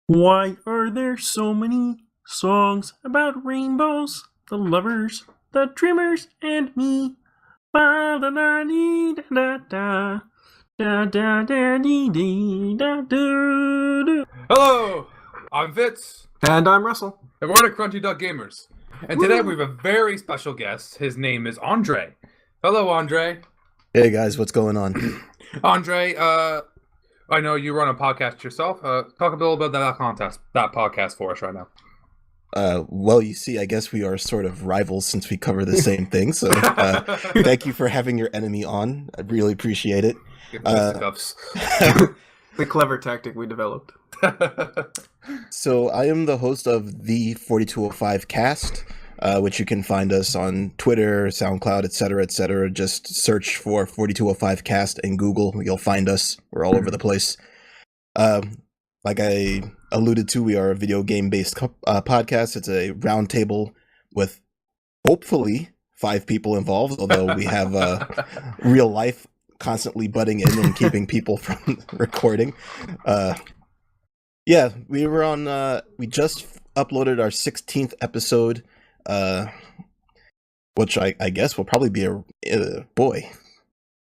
Why are there so many songs about rainbows? The lovers, the dreamers, and me. Ba da da dee da da da da da dee dee da do do. Hello, I'm Fitz, And I'm Russell. and we're at Crunchy Duck Gamers. And today we have a very special guest. His name is Andre. Hello, Andre. Hey guys, what's going on? Andre, I know you run a podcast yourself. Talk a little bit about that podcast for us right now. Well, you see, I guess we are sort of rivals since we cover the same thing. So, thank you for having your enemy on. I really appreciate it. Get the fisticuffs. The clever tactic we developed. So, I am the host of the 4205 Cast, which you can find us on Twitter, SoundCloud, etc., etc. Just search for 4205 Cast in Google. You'll find us. We're all over the place. Like I alluded to, we are a video game-based podcast. It's a roundtable with hopefully 5 people involved, although we have real life constantly butting in and keeping people from recording. Yeah, we were on. We just uploaded our 16th episode, which I guess will probably be boy.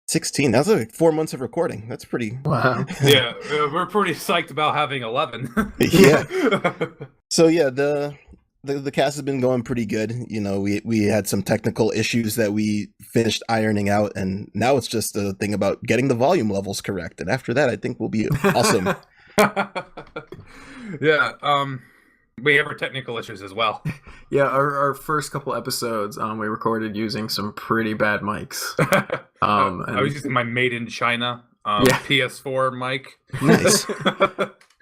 16. That's like 4 months of recording. That's pretty. Wow. Yeah, we're pretty psyched about having 11. Yeah. So yeah, the cast has been going pretty good. You know, we had some technical issues that we finished ironing out, and now it's just a thing about getting the volume levels correct. And after that, I think we'll be awesome. Yeah, we have our technical issues as well. Yeah, our first couple episodes, we recorded using some pretty bad mics. I was using my Made in China PS4 mic. Nice.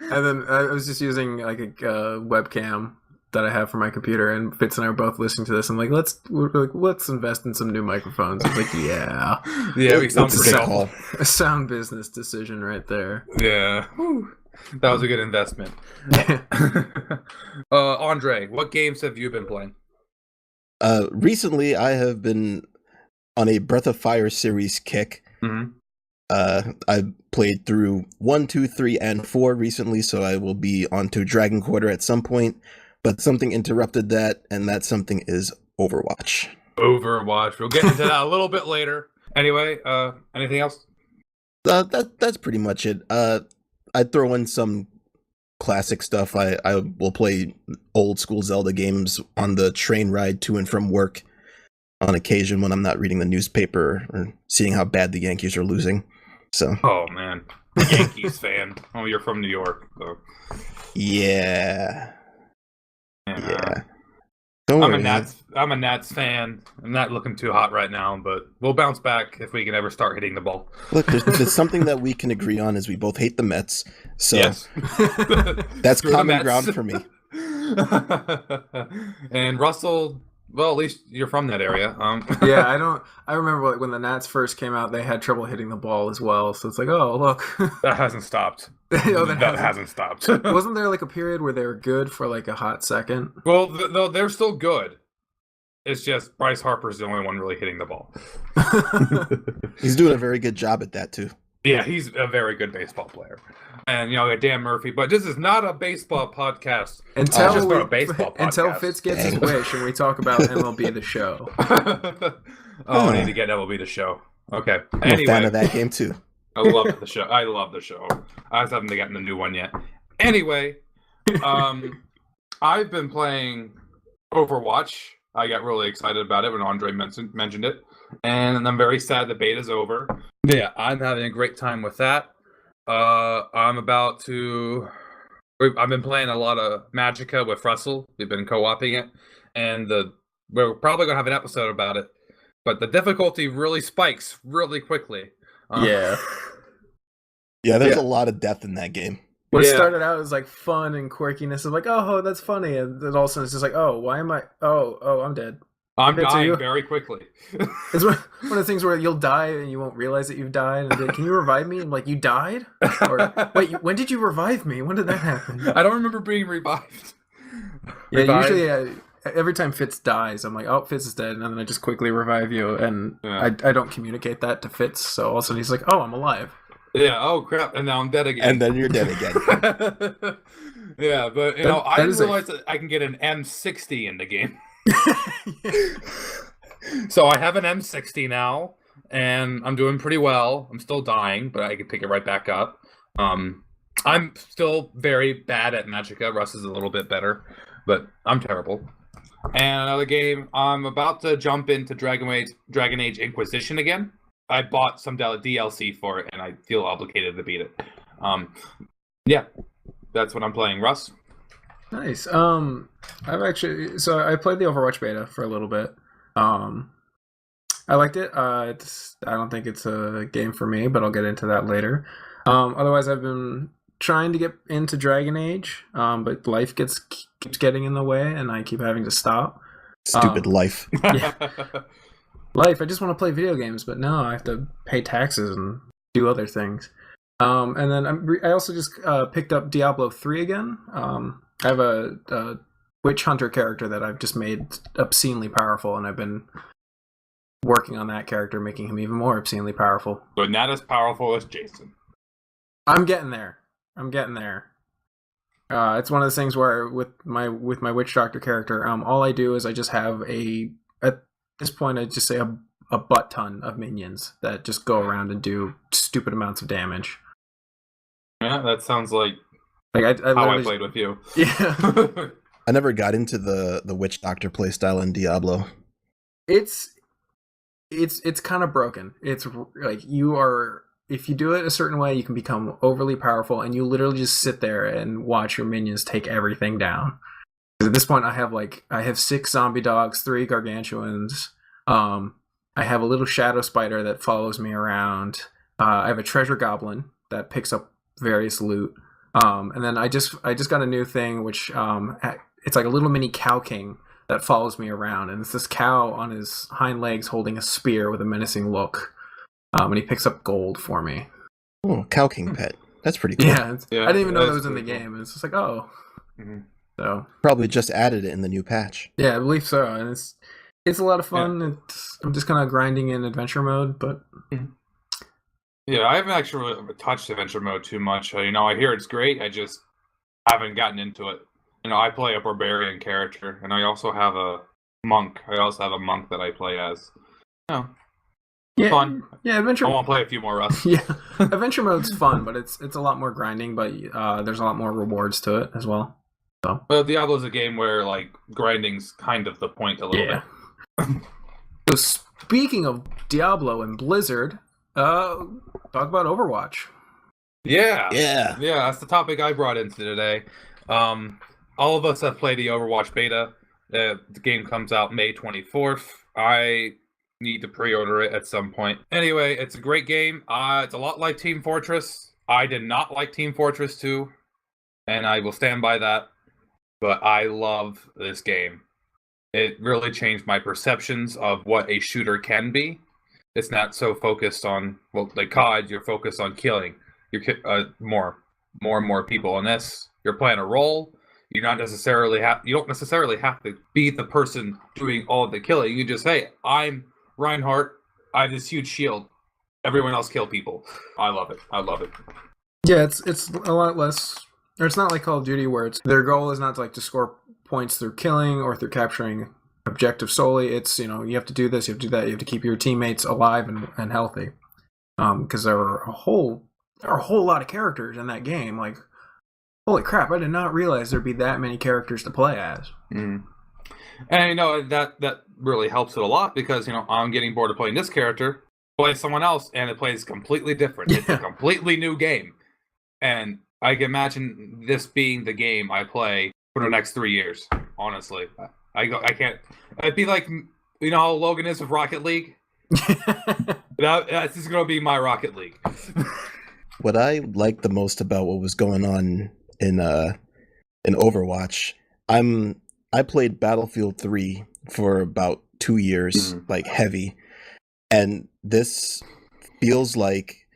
And then I was just using like a webcam that I have for my computer, and Fitz and I were both listening to this. And let's invest in some new microphones. I was like, yeah, We sound That's a pretty good awful. call. a sound business decision right there. Yeah. Whew. That was a good investment. Andre, what games have you been playing? Recently, I have been on a Breath of Fire series kick. Mm-hmm. I played through 1, 2, 3, and 4 recently, so I will be on to Dragon Quarter at some point. But something interrupted that, and that something is Overwatch. Overwatch. We'll get into that a little bit later. Anyway, anything else? That's pretty much it. I'd throw in some classic stuff. I will play old school Zelda games on the train ride to and from work on occasion when I'm not reading the newspaper or seeing how bad the Yankees are losing. So Oh man, Yankees fan. Oh, you're from New York. So. yeah. Yeah. Don't I'm worry. a Nats fan. I'm not looking too hot right now, but we'll bounce back if we can ever start hitting the ball. Look, there's something that we can agree on is we both hate the Mets. So Yes. that's Screw the common Mets. ground for me. And Russell, well, at least you're from that area. Yeah, I remember like when the Nats first came out, they had trouble hitting the ball as well. So it's like, oh look, That hasn't stopped. Oh, that hasn't stopped. Wasn't there like a period where they were good for like a hot second? Well, they're still good. It's just Bryce Harper's the only one really hitting the ball. He's doing a very good job at that too. Yeah, he's a very good baseball player. And, Dan Murphy. But this is not a baseball podcast. Until Just not a baseball until podcast. Fitz gets his wish and we talk about MLB The Show. I need to get MLB The Show. Okay. I'm a fan Anyway, of that game too. I love the show. I love the show. I just haven't gotten the new one yet. Anyway, I've been playing Overwatch. I got really excited about it when Andre mentioned it. And I'm very sad the beta's over. Yeah, I'm having a great time with that. I've been playing a lot of Magicka with Russell. We've been co-oping it. And we're probably going to have an episode about it. But the difficulty really spikes really quickly. Yeah. Yeah, there's Yeah. a lot of depth in that game. What Yeah. started out as like fun and quirkiness of like, oh, that's funny, and then all of a sudden it's just like, oh, why am I? Oh, I'm dead. I'm Fitz, are dying you- very quickly. It's one of the things where you'll die and you won't realize that you've died. And like, can you revive me? I'm like, you died? Or wait, when did you revive me? When did that happen? I don't remember being revived. Yeah, Revived? usually every time Fitz dies, I'm like, oh, Fitz is dead, and then I just quickly revive you, and Yeah. I don't communicate that to Fitz, so all of a sudden he's like, oh, I'm alive. Yeah. Oh crap! And now I'm dead again. And then you're dead again. Yeah, but you That- know, I that didn't is a- realize that I can get an M60 in the game. So I have an M60 now, and I'm doing pretty well. I'm still dying, but I can pick it right back up. I'm still very bad at Magicka. Russ is a little bit better, but I'm terrible. And another game, I'm about to jump into Dragon Age Inquisition again. I bought some DLC for it, and I feel obligated to beat it. Yeah, that's what I'm playing. Russ? Nice. I've actually I played the Overwatch beta for a little bit. I liked it. I don't think it's a game for me, but I'll get into that later. Otherwise, I've been trying to get into Dragon Age, but life keeps getting in the way, and I keep having to stop. Stupid life. Yeah. Life. I just want to play video games, but no, I have to pay taxes and do other things. And then I also just picked up Diablo 3 again. I have a witch hunter character that I've just made obscenely powerful, and I've been working on that character, making him even more obscenely powerful. But not as powerful as Jason. I'm getting there. It's one of those things where with my witch doctor character, all I do is I just have at this point I just say a butt ton of minions that just go around and do stupid amounts of damage. Yeah, that sounds like I how I literally- played with you. Yeah. I never got into the witch doctor playstyle in Diablo. It's kind of broken. It's like if you do it a certain way, you can become overly powerful, and you literally just sit there and watch your minions take everything down. At this point, I have 6 zombie dogs, 3 gargantuans. I have a little shadow spider that follows me around. I have a treasure goblin that picks up various loot. And then I just got a new thing, which it's like a little mini cow king that follows me around, and it's this cow on his hind legs holding a spear with a menacing look. And he picks up gold for me. Oh, Cow King pet. That's pretty cool. Yeah, Yeah, I didn't even know that that's was in the pretty cool. game. It's just like, oh. Mhm. So, Probably just added it in the new patch. yeah, I believe so. And it's a lot of fun. I'm just kind of grinding in adventure mode, but Yeah, I haven't actually really touched adventure mode too much. You know, I hear it's great. I just haven't gotten into it. You know, I play a barbarian character, and I also have a monk. I also have a monk that I play as. Oh, yeah, fun. yeah, adventure. I want to play a few more Russ. Yeah, adventure mode's fun, but it's a lot more grinding. But there's a lot more rewards to it as well. So Well, Diablo's a game where like grinding's kind of the point a little yeah. bit. So speaking of Diablo and Blizzard, talk about Overwatch. Yeah. Yeah. Yeah, that's the topic I brought into today. All of us have played the Overwatch beta. The game comes out May 24th. I need to pre-order it at some point. Anyway, it's a great game. It's a lot like Team Fortress. I did not like Team Fortress 2, and I will stand by that. But I love this game. It really changed my perceptions of what a shooter can be. It's not so focused on, well, like COD, you're focused on killing. You're more and more people. In this, you're playing a role. You don't necessarily have to be the person doing all of the killing. You just, hey, I'm Reinhardt. I have this huge shield. Everyone else kill people. I love it. Yeah, it's a lot less. Or it's not like Call of Duty where their goal is not to score points through killing or through capturing objective solely. It's, you have to do this, you have to do that, you have to keep your teammates alive and healthy. Because there are a whole lot of characters in that game. Like, holy crap! I did not realize there'd be that many characters to play as. Mm. And that really helps it a lot because I'm getting bored of playing this character, play someone else, and it plays completely different. It's a completely new game, and I can imagine this being the game I play for the next 3 years. Honestly, I can't. It'd be like how Logan is with Rocket League. This is gonna be my Rocket League. What I liked the most about what was going on in Overwatch, I played Battlefield 3 for about 2 years, like heavy, and this feels like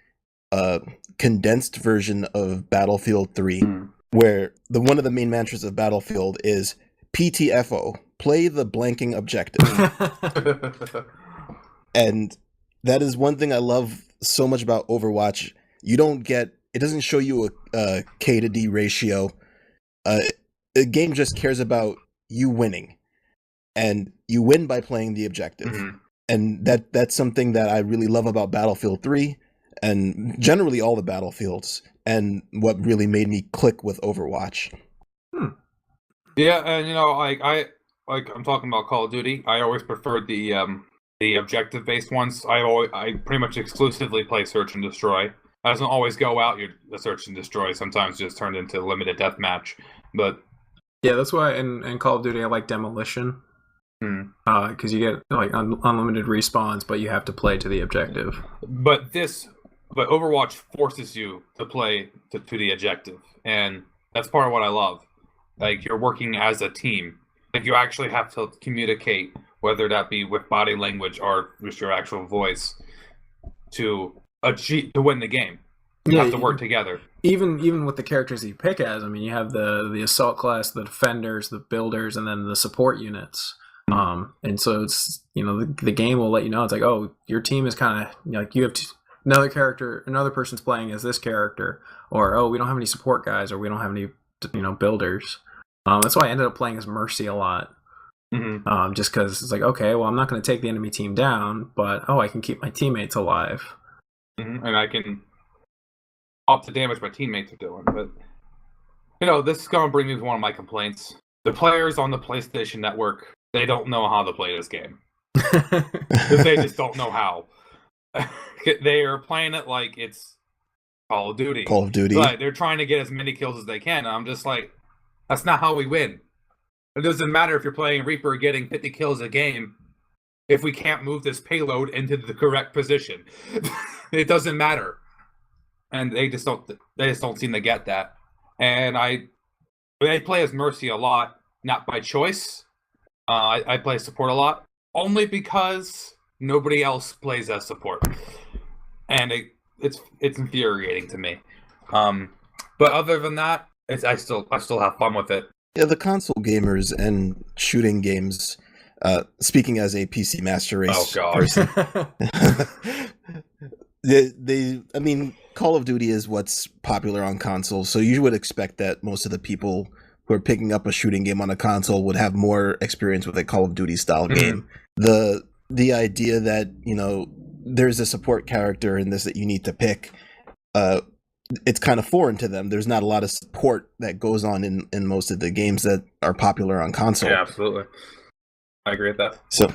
a condensed version of Battlefield 3, where one of the main mantras of Battlefield is PTFO, play the blanking objective. And that is one thing I love so much about Overwatch. You don't get. It doesn't show you a K to D ratio. The game just cares about you winning, and you win by playing the objective. Mhm. And that's something that I really love about Battlefield 3 and generally all the Battlefields, and what really made me click with Overwatch. Yeah, and I'm talking about Call of Duty. I always preferred the objective based ones. I pretty much exclusively play Search and Destroy. I doesn't always go out your Search and Destroy. Sometimes just turned into limited deathmatch. But Yeah, that's why in Call of Duty I like Demolition. Because you get like unlimited respawns, but you have to play to the objective. but Overwatch forces you to play to the objective, and that's part of what I love. Like, you're working as a team. Like, you actually have to communicate, whether that be with body language or just your actual voice, to win the game. You have to work together. Even with the characters that you pick as, I mean, you have the assault class, the defenders, the builders, and then the support units. And so it's, the game will let you know, it's like, oh, your team is kind of like, you have another person's playing as this character, or, oh, we don't have any support guys, or we don't have any builders. That's why I ended up playing as Mercy a lot. Just because it's like, okay, well, I'm not going to take the enemy team down, but I can keep my teammates alive. And I can up the damage my teammates are doing. But this is going to bring me to one of my complaints. The players on the PlayStation Network, they don't know how to play this game. They just don't know how. They are playing it like it's Call of Duty. Call of Duty. But they're trying to get as many kills as they can. And I'm just like, that's not how we win. It doesn't matter if you're playing Reaper getting 50 kills a game if we can't move this payload into the correct position. It doesn't matter. And they just don't seem to get that. And I play as Mercy a lot, not by choice. I play support a lot, only because nobody else plays as support. And it's infuriating to me. But other than that, I still have fun with it. Yeah, the console gamers and shooting games. Speaking as a PC Master Race person, I mean, Call of Duty is what's popular on consoles, so you would expect that most of the people who are picking up a shooting game on a console would have more experience with a Call of Duty style game. The idea that there's a support character in this that you need to pick, it's kind of foreign to them. There's not a lot of support that goes on in most of the games that are popular on console. Yeah, absolutely. I agree with that. So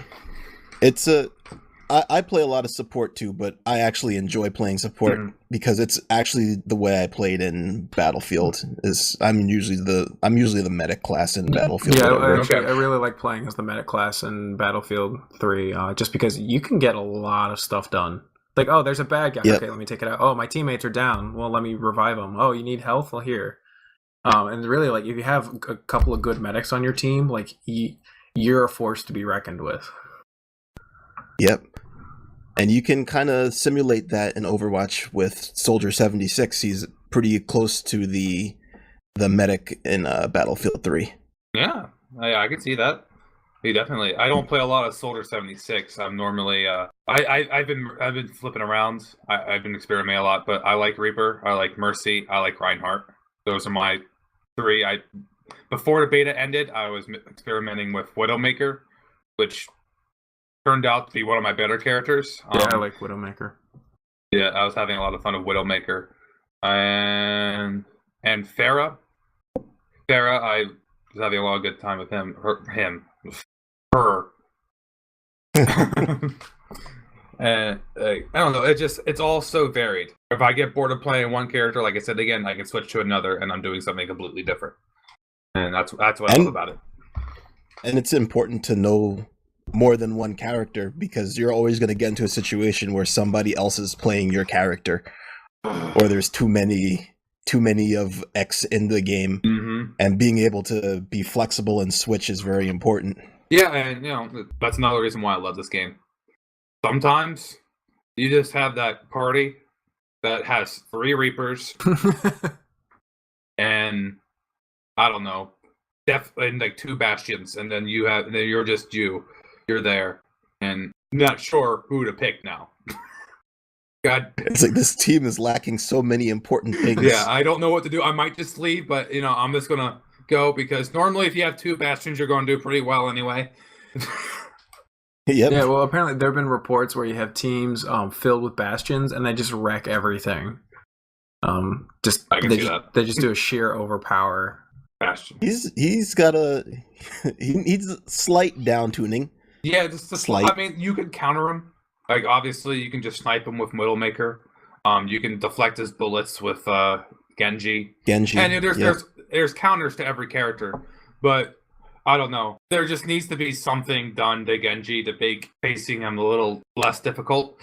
I play a lot of support too, but I actually enjoy playing support because it's actually the way I played in Battlefield. I'm usually the medic class in Battlefield. Yeah, I really like playing as the medic class in Battlefield 3, just because you can get a lot of stuff done. Like, oh, there's a bad guy. Yep. Okay, let me take it out. Oh, my teammates are down. Well, let me revive them. Oh, you need health? Well, here. And really, like, if you have a couple of good medics on your team, like, you're a force to be reckoned with. Yep. And you can kind of simulate that in Overwatch with Soldier 76. He's pretty close to the medic in Battlefield 3. Yeah, I can see that. Definitely. I don't play a lot of Soldier 76. I'm normally I've been flipping around. I've been experimenting a lot, but I like Reaper, I like Mercy, I like Reinhardt. Those are my three. Before the beta ended, I was experimenting with Widowmaker, which turned out to be one of my better characters. Yeah, I like Widowmaker. Yeah, I was having a lot of fun with Widowmaker. And Pharah. Pharah, I was having a lot of good time with him. Her. And I don't know. It's all so varied. If I get bored of playing one character, like I said again, I can switch to another, and I'm doing something completely different. And that's what I love about it. And it's important to know more than one character, because you're always going to get into a situation where somebody else is playing your character, or there's too many of X in the game, and being able to be flexible and switch is very important. Yeah, and that's another reason why I love this game. Sometimes you just have that party that has 3 Reapers and I don't know, and like 2 Bastions, and then you're just you're there and not sure who to pick now. God. It's like this team is lacking so many important things. Yeah, I don't know what to do. I might just leave, but I'm just gonna go because normally if you have 2 bastions, you're going to do pretty well anyway. Yep. Yeah, well, apparently there have been reports where you have teams filled with bastions and they just wreck everything. Just I can see that. They just do a sheer overpower. Bastion. He's got he needs a slight down tuning. Yeah, just Slight. I mean, you can counter him. Like obviously, you can just snipe him with Widowmaker. You can deflect his bullets with Genji. And there's counters to every character, but I don't know. There just needs to be something done to Genji to make facing him a little less difficult.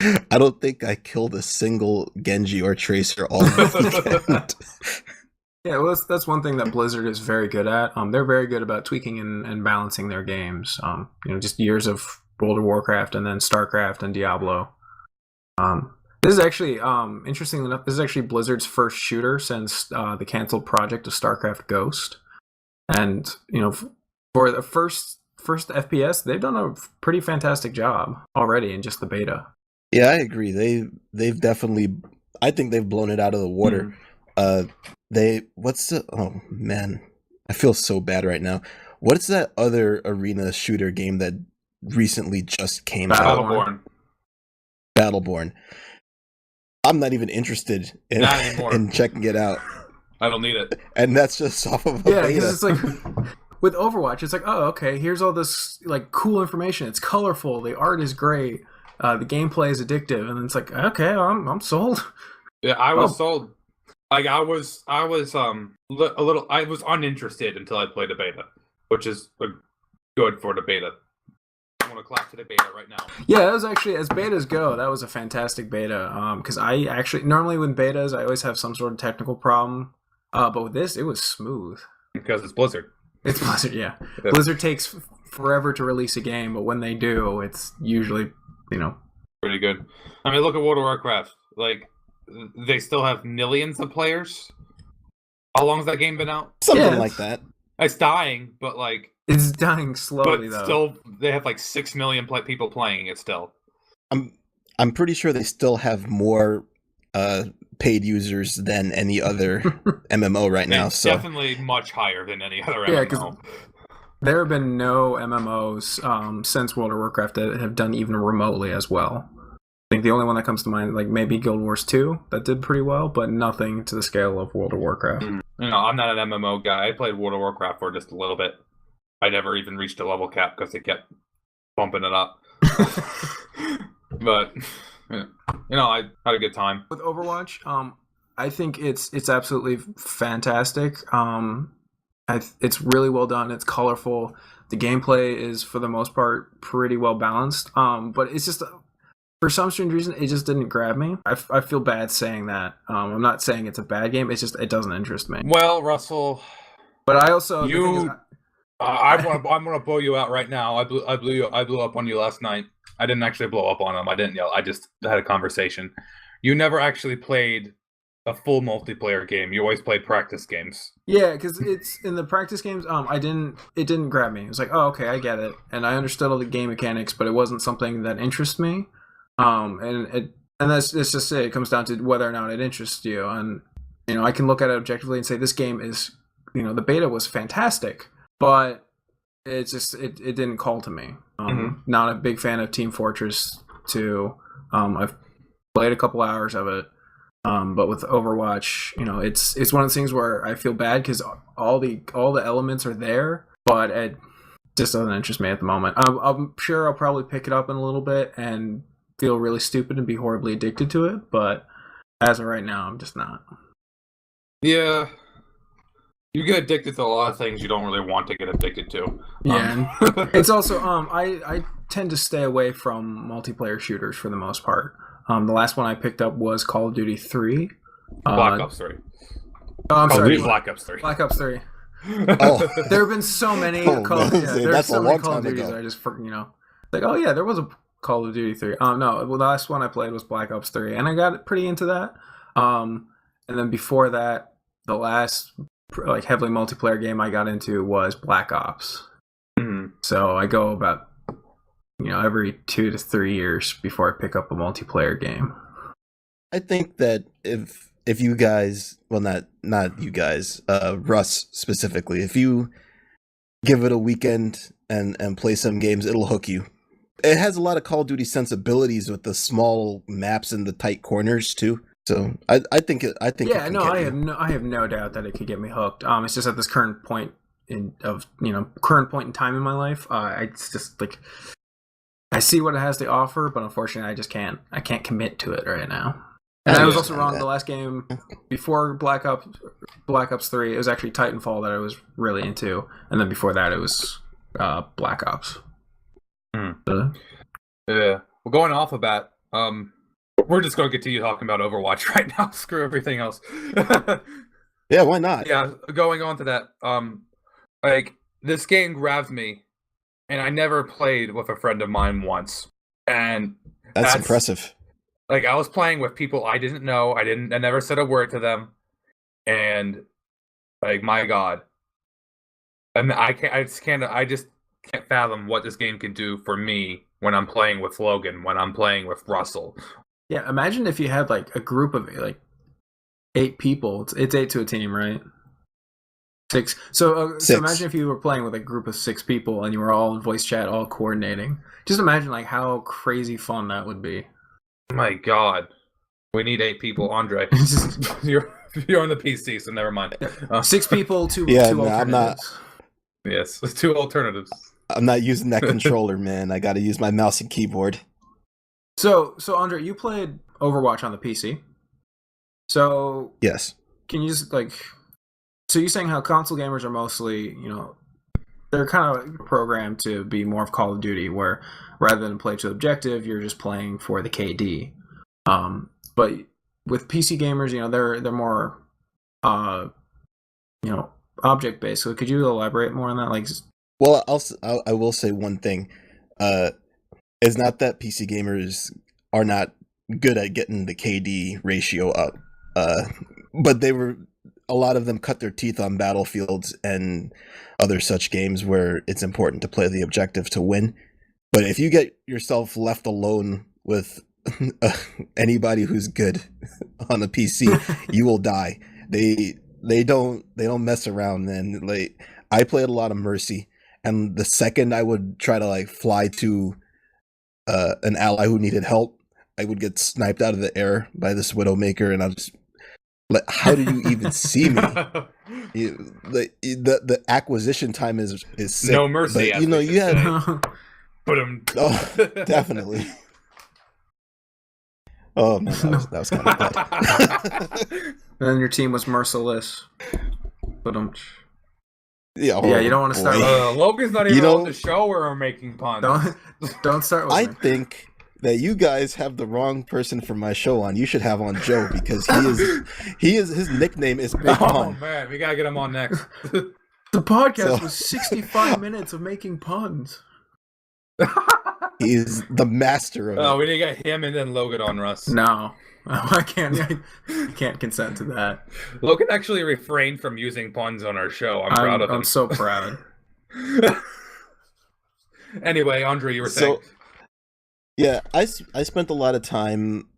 I don't think I killed a single Genji or Tracer all weekend. Yeah, well, that's one thing that Blizzard is very good at. They're very good about tweaking and balancing their games. Just years of World of Warcraft and then StarCraft and Diablo. This is actually, interestingly enough, this is actually Blizzard's first shooter since the canceled project of StarCraft Ghost. And, for the first FPS, they've done a pretty fantastic job already in just the beta. Yeah, I agree. They've definitely, I think they've blown it out of the water. Oh man, I feel so bad right now. What's that other arena shooter game that recently just came out? Battleborn. I'm not even interested in checking it out. I don't need it. And that's just off of a beta. Because it's like with Overwatch, it's like, oh, okay, here's all this like cool information. It's colorful, the art is great, the gameplay is addictive, and then it's like, okay, I'm sold. Yeah, I was sold. Like I was uninterested until I played the beta, which is good for the beta. I want to clap to the beta right now. Yeah, that was actually, as betas go, that was a fantastic beta. Because I actually normally with betas I always have some sort of technical problem, but with this it was smooth. Because it's Blizzard. It's Blizzard, yeah. Blizzard takes forever to release a game, but when they do, it's usually pretty good. I mean, look at World of Warcraft. Like, they still have millions of players. How long has that game been out? Something like that. It's dying, but like it's dying slowly. But though. Still, they have like 6 million people playing it still. I'm pretty sure they still have more paid users than any other MMO right now. So definitely much higher than any other MMO. Yeah, because there have been no MMOs since World of Warcraft that have done even remotely as well. I think the only one that comes to mind, like maybe Guild Wars 2, that did pretty well, but nothing to the scale of World of Warcraft. I'm not an MMO guy. I played World of Warcraft for just a little bit. I never even reached a level cap because they kept bumping it up. But I had a good time with Overwatch. I think it's absolutely fantastic. It's really well done. It's colorful. The gameplay is for the most part pretty well balanced. But it's just for some strange reason it just didn't grab me. I feel bad saying that. I'm not saying it's a bad game. It's just it doesn't interest me. Well, Russell, but I also I'm gonna blow you out right now. I blew up on you last night. I didn't actually blow up on him. I didn't yell. I just had a conversation. You never actually played a full multiplayer game. You always played practice games. Yeah, because it's in the practice games. It didn't grab me. It was like, oh, okay, I get it, and I understood all the game mechanics, but it wasn't something that interests me. And that's just it. It comes down to whether or not it interests you, and I can look at it objectively and say this game is, the beta was fantastic, but it didn't call to me. Not a big fan of Team Fortress 2. I've played a couple hours of it. But with Overwatch, it's one of those things where I feel bad because all the elements are there, but it just doesn't interest me at the moment. I'm sure I'll probably pick it up in a little bit and feel really stupid and be horribly addicted to it, but as of right now, I'm just not. Yeah. You get addicted to a lot of things you don't really want to get addicted to. Yeah, and it's also I tend to stay away from multiplayer shooters for the most part. The last one I picked up was Call of Duty 3. Black Ops 3. Oh, I'm sorry. Black Ops 3. Black Ops 3. Oh. There have been so many that's a long time ago. I just like, oh yeah, there was a Call of Duty 3. No, well, the last one I played was Black Ops 3, and I got pretty into that. And then before that, the last heavily multiplayer game I got into was Black Ops. So I go about every 2 to 3 years before I pick up a multiplayer game. I think that if you guys, well, not you guys, Russ specifically, if you give it a weekend and play some games, it'll hook you. It has a lot of Call of Duty sensibilities with the small maps and the tight corners too. So I think it can get you. I have no doubt that it could get me hooked. It's just at this current point in time in my life, it's just like I see what it has to offer, but unfortunately, I can't commit to it right now. And I was also wrong. The last game before Black Ops 3, it was actually Titanfall that I was really into, and then before that, it was Black Ops. Yeah. Well, going off of that, we're just going to continue talking about Overwatch right now. Screw everything else. Yeah, why not? Yeah, going on to that, like this game grabs me, and I never played with a friend of mine once, and that's impressive. Like I was playing with people I didn't know. I never said a word to them, and like my God, and I just can't fathom what this game can do for me when I'm playing with Logan, when I'm playing with Russell. Yeah, imagine if you had like a group of like 8 people. It's 8 to a team, right? 6. So imagine if you were playing with a group of 6 people and you were all in voice chat, all coordinating. Just imagine like how crazy fun that would be. My God, we need 8 people, Andre. you're on the PC, so never mind. 6 people, 2 alternatives. I'm not. Yes, 2 alternatives. I'm not using that controller, man. I got to use my mouse and keyboard. So Andre, you played Overwatch on the PC. So yes, can you just so you're saying how console gamers are mostly, they're kind of programmed to be more of Call of Duty, where rather than play to objective, you're just playing for the KD. But with PC gamers, they're more, object based. So could you elaborate more on that? Well, I will say one thing. It's not that PC gamers are not good at getting the KD ratio up, but a lot of them cut their teeth on Battlefields and other such games where it's important to play the objective to win. But if you get yourself left alone with anybody who's good on a PC, you will die. They don't mess around, man. Like I played a lot of Mercy, and the second I would try to fly to an ally who needed help, I would get sniped out of the air by this Widowmaker, and I'm just like, how do you even see me? The acquisition time is sick. No mercy. But, you had. Oh, definitely. Oh man, that was kind of bad. And then your team was merciless. But yeah, you don't want to start. Logan's not even on the show where we're making puns. Don't start with I me. think that you guys have the wrong person for my show on. You should have on Joe, because his nickname is Big Pun. Oh man, we gotta get him on next. The podcast was 65 minutes of making puns. He is the master of it. We need to get him and then Logan on, Russ. No, I can't consent to that. Logan actually refrained from using puns on our show. I'm proud of him. I'm so proud. Anyway, Andre, you were saying. Yeah, I spent a lot of time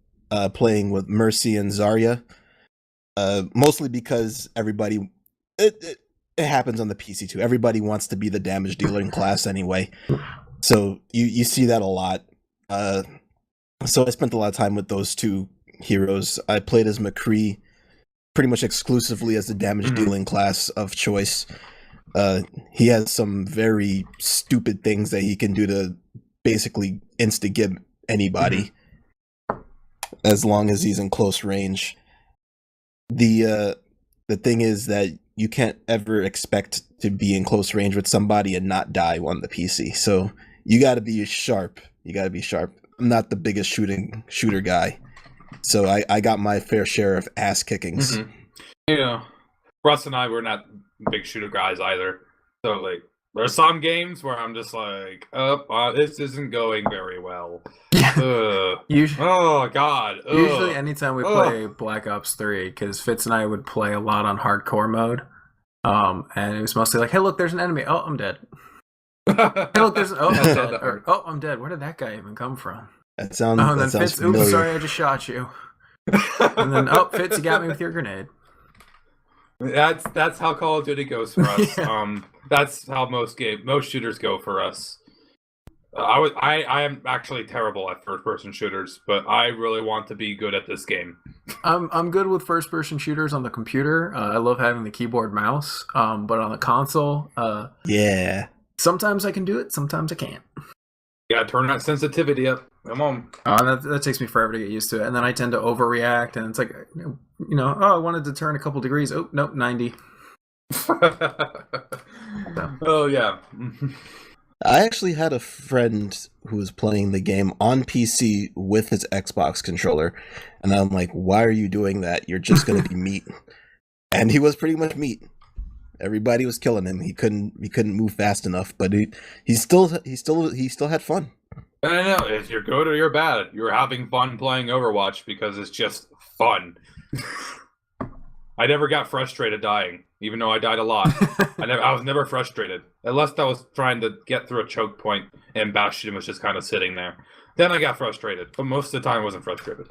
playing with Mercy and Zarya, mostly because everybody it happens on the PC too. Everybody wants to be the damage dealer in class anyway, so you see that a lot. So I spent a lot of time with those 2 heroes. I played as McCree pretty much exclusively as the damage dealing class of choice. He has some very stupid things that he can do to basically insta-gib anybody as long as he's in close range. The thing is that you can't ever expect to be in close range with somebody and not die on the PC. So you got to be sharp. I'm not the biggest shooter guy, so I got my fair share of ass kickings. Russ and I were not big shooter guys either. So there's some games where I'm just like, this isn't going very well. Oh God. Usually anytime we play Black Ops 3, because Fitz and I would play a lot on hardcore mode, and it was mostly like, hey look, there's an enemy. Oh, I'm dead. Hey, look, there's I'm That's not dead. that hard. I'm dead. Where did that guy even come from? That sounds Oh, and then that sounds Fitz. familiar. Oops, sorry, I just shot you. And then Fitz, you got me with your grenade. That's how Call of Duty goes for us. Yeah. That's how most shooters go for us. I am actually terrible at first person shooters, but I really want to be good at this game. I'm good with first person shooters on the computer. I love having the keyboard mouse. But on the console, Yeah. sometimes I can do it, sometimes I can't. You gotta turn that sensitivity up. Come on. That takes me forever to get used to it, and then I tend to overreact, and it's like, I wanted to turn a couple degrees. Oh, nope, 90. Oh yeah. I actually had a friend who was playing the game on PC with his Xbox controller, and I'm like, "Why are you doing that? You're just going to be meat." And he was pretty much meat. Everybody was killing him. He couldn't move fast enough, but he still had fun. I don't know if you're good or you're bad. You're having fun playing Overwatch because it's just fun. I never got frustrated dying, even though I died a lot. I was never frustrated, unless I was trying to get through a choke point and Bastion was just kind of sitting there. Then I got frustrated, but most of the time I wasn't frustrated.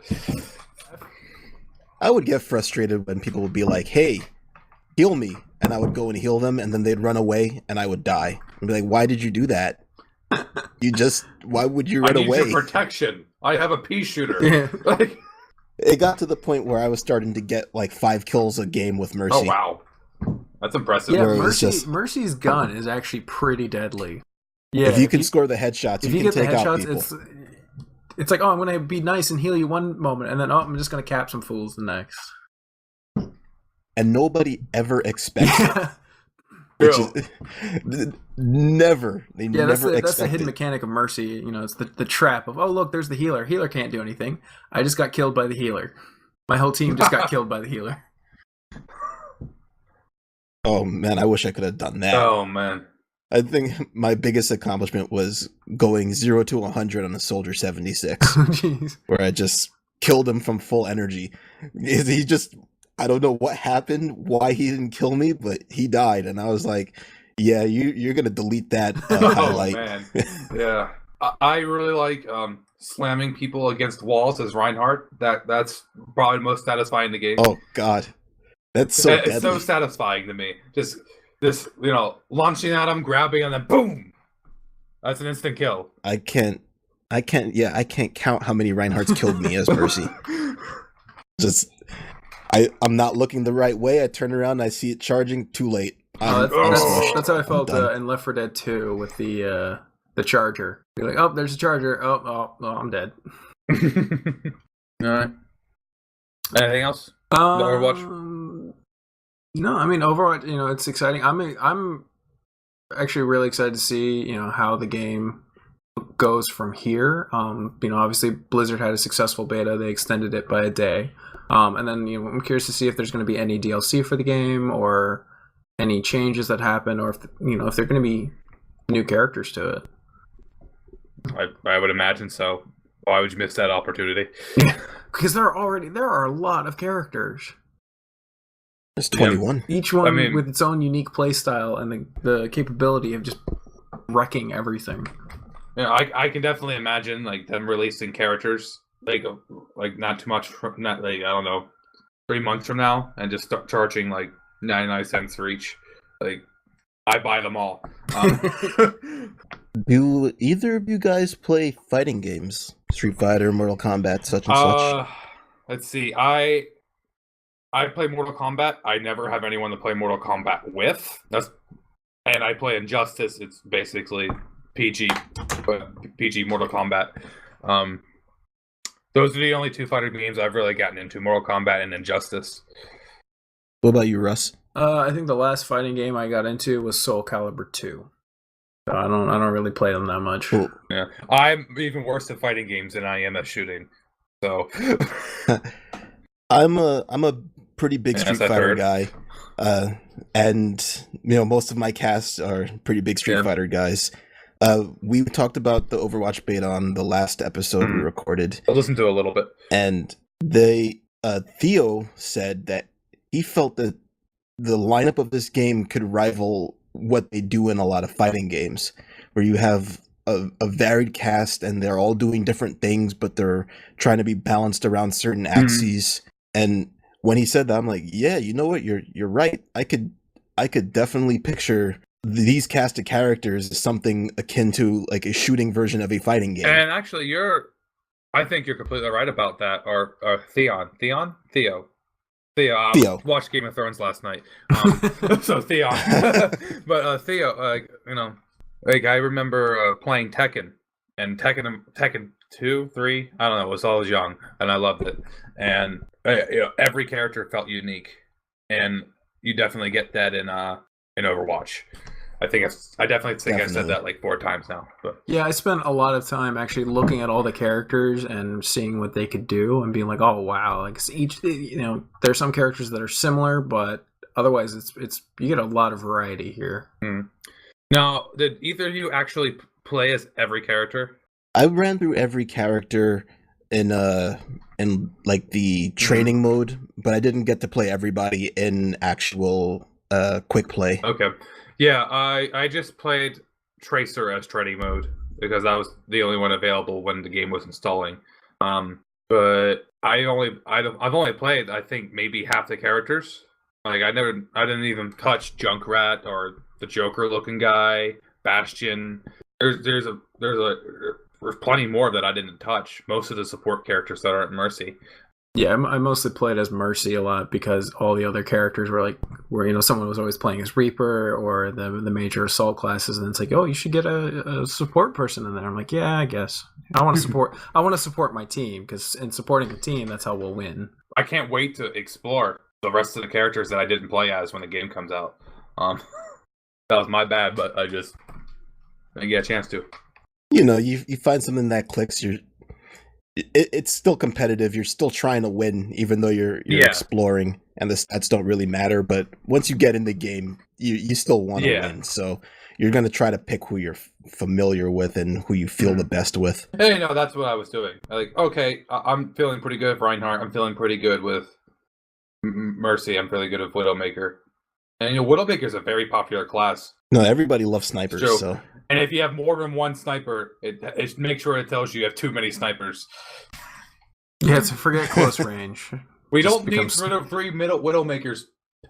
I would get frustrated when people would be like, "Hey, heal me," and I would go and heal them, and then they'd run away, and I would die. I'd be like, "Why did you do that? Why would you run I need away?" your protection. I have a pea shooter. Yeah. Like, It got to the point where I was starting to get like 5 kills a game with Mercy. oh wow, that's impressive. Yeah, Where it was Mercy's gun is actually pretty deadly. Yeah, If you can score the headshots, if you you can get the take out headshots, people. it's like, I'm gonna be nice and heal you one moment, and then I'm just gonna cap some fools the next. And nobody ever expects it. Yeah, Which True. is, never. They yeah, that's never the expect hidden it. mechanic of Mercy. It's the trap of, oh look, there's the healer. Healer can't do anything. I just got killed by the healer. My whole team just got killed by the healer. Oh man, I wish I could have done that. Oh man. I think my biggest accomplishment was going 0 to 100 on a Soldier 76, Jeez. where I just killed him from full energy. He just, I don't know what happened, why he didn't kill me, but he died, and I was like, "Yeah, you're gonna delete that highlight." Oh man. Yeah. I really like slamming people against walls as Reinhardt. That's probably the most satisfying in the game. Oh god, that's so It's so deadly. satisfying to me. Just this, launching at him, grabbing, and then boom. That's an instant kill. I can't count how many Reinhardts killed me as Mercy. Just, I'm not looking the right way. I turn around, I see it charging. Too late. I'm smushed. That's how I felt I'm done. in Left 4 Dead 2 with the charger. You're like, oh, there's a charger. Oh, I'm dead. All right. Anything else? Overwatch? No, I mean Overwatch. It's exciting. I'm actually really excited to see how the game goes from here. Obviously Blizzard had a successful beta. They extended it by a day, and then I'm curious to see if there's going to be any DLC for the game or any changes that happen, or if if there are going to be new characters to it. I would imagine so. Why would you miss that opportunity? Because there are a lot of characters. There's 21. Each one I mean- with its own unique playstyle and the capability of just wrecking everything. I can definitely imagine like them releasing characters like not too much not like, I don't know, 3 months from now, and just start charging like 99 cents for each. Like, I buy them all. Do either of you guys play fighting games? Street Fighter, Mortal Kombat, such and such? Let's see. I play Mortal Kombat. I never have anyone to play Mortal Kombat with. And I play Injustice. It's basically PG, but PG Mortal Kombat. Those are the only 2 fighting games I've really gotten into: Mortal Kombat and Injustice. What about you, Russ? I think the last fighting game I got into was Soul Calibur 2. So I don't really play them that much. Cool. Yeah, I'm even worse at fighting games than I am at shooting. So, I'm a pretty big Yes, Street I've Fighter heard. guy, and most of my cast are pretty big Street Yeah. Fighter guys. We talked about the Overwatch beta on the last episode we Mhm. recorded, I'll listen to a little bit. and Theo said that he felt that the lineup of this game could rival what they do in a lot of fighting games, where you have a varied cast and they're all doing different things, but they're trying to be balanced around certain axes. And when he said that, I'm like, yeah, you know what? You're right. I could definitely picture these cast of characters as something akin to like a shooting version of a fighting game. And actually, I think you're completely right about that. Or Theo. Theo. Watched Game of Thrones last night. So Theo. But Theo, you know, like I remember playing Tekken, and Tekken 2, 3, I don't know, it was all young, and I loved it. And you know, every character felt unique, and you definitely get that in Overwatch. I definitely think I said that like 4 times now. But. Yeah, I spent a lot of time actually looking at all the characters and seeing what they could do and being like, oh wow, like each, you know, there's some characters that are similar, but otherwise it's you get a lot of variety here. Now, did either of you actually play as every character? I ran through every character in like the training mode, but I didn't get to play everybody in actual quick play. Okay. Yeah, I just played Tracer as training mode because that was the only one available when the game was installing. But I've only played, I think, maybe half the characters. Like I didn't even touch Junkrat or the Joker looking guy, Bastion. There's plenty more that I didn't touch. Most of the support characters that aren't Mercy. Yeah, I mostly played as Mercy a lot because all the other characters were you know, someone was always playing as Reaper or the major assault classes, and it's like, oh, you should get a support person in there. I'm like, yeah, I guess I want to support. I want to support my team because in supporting the team, that's how we'll win. I can't wait to explore the rest of the characters that I didn't play as when the game comes out. That was my bad, but I didn't get a chance to. You know, you find something that clicks. It's still competitive. You're still trying to win, even though you're exploring, and the stats don't really matter. But once you get in the game, you still want to win. So you're going to try to pick who you're familiar with and who you feel the best with. Hey, no, that's what I was doing. Like, okay, I'm feeling pretty good with Reinhardt. I'm feeling pretty good with Mercy. I'm feeling good with Widowmaker. And, you know, Widowmaker is a very popular class. No, everybody loves snipers. So. And if you have more than one sniper, it make sure it tells you have too many snipers. Yeah, so forget close range. We don't need 3 Widowmakers,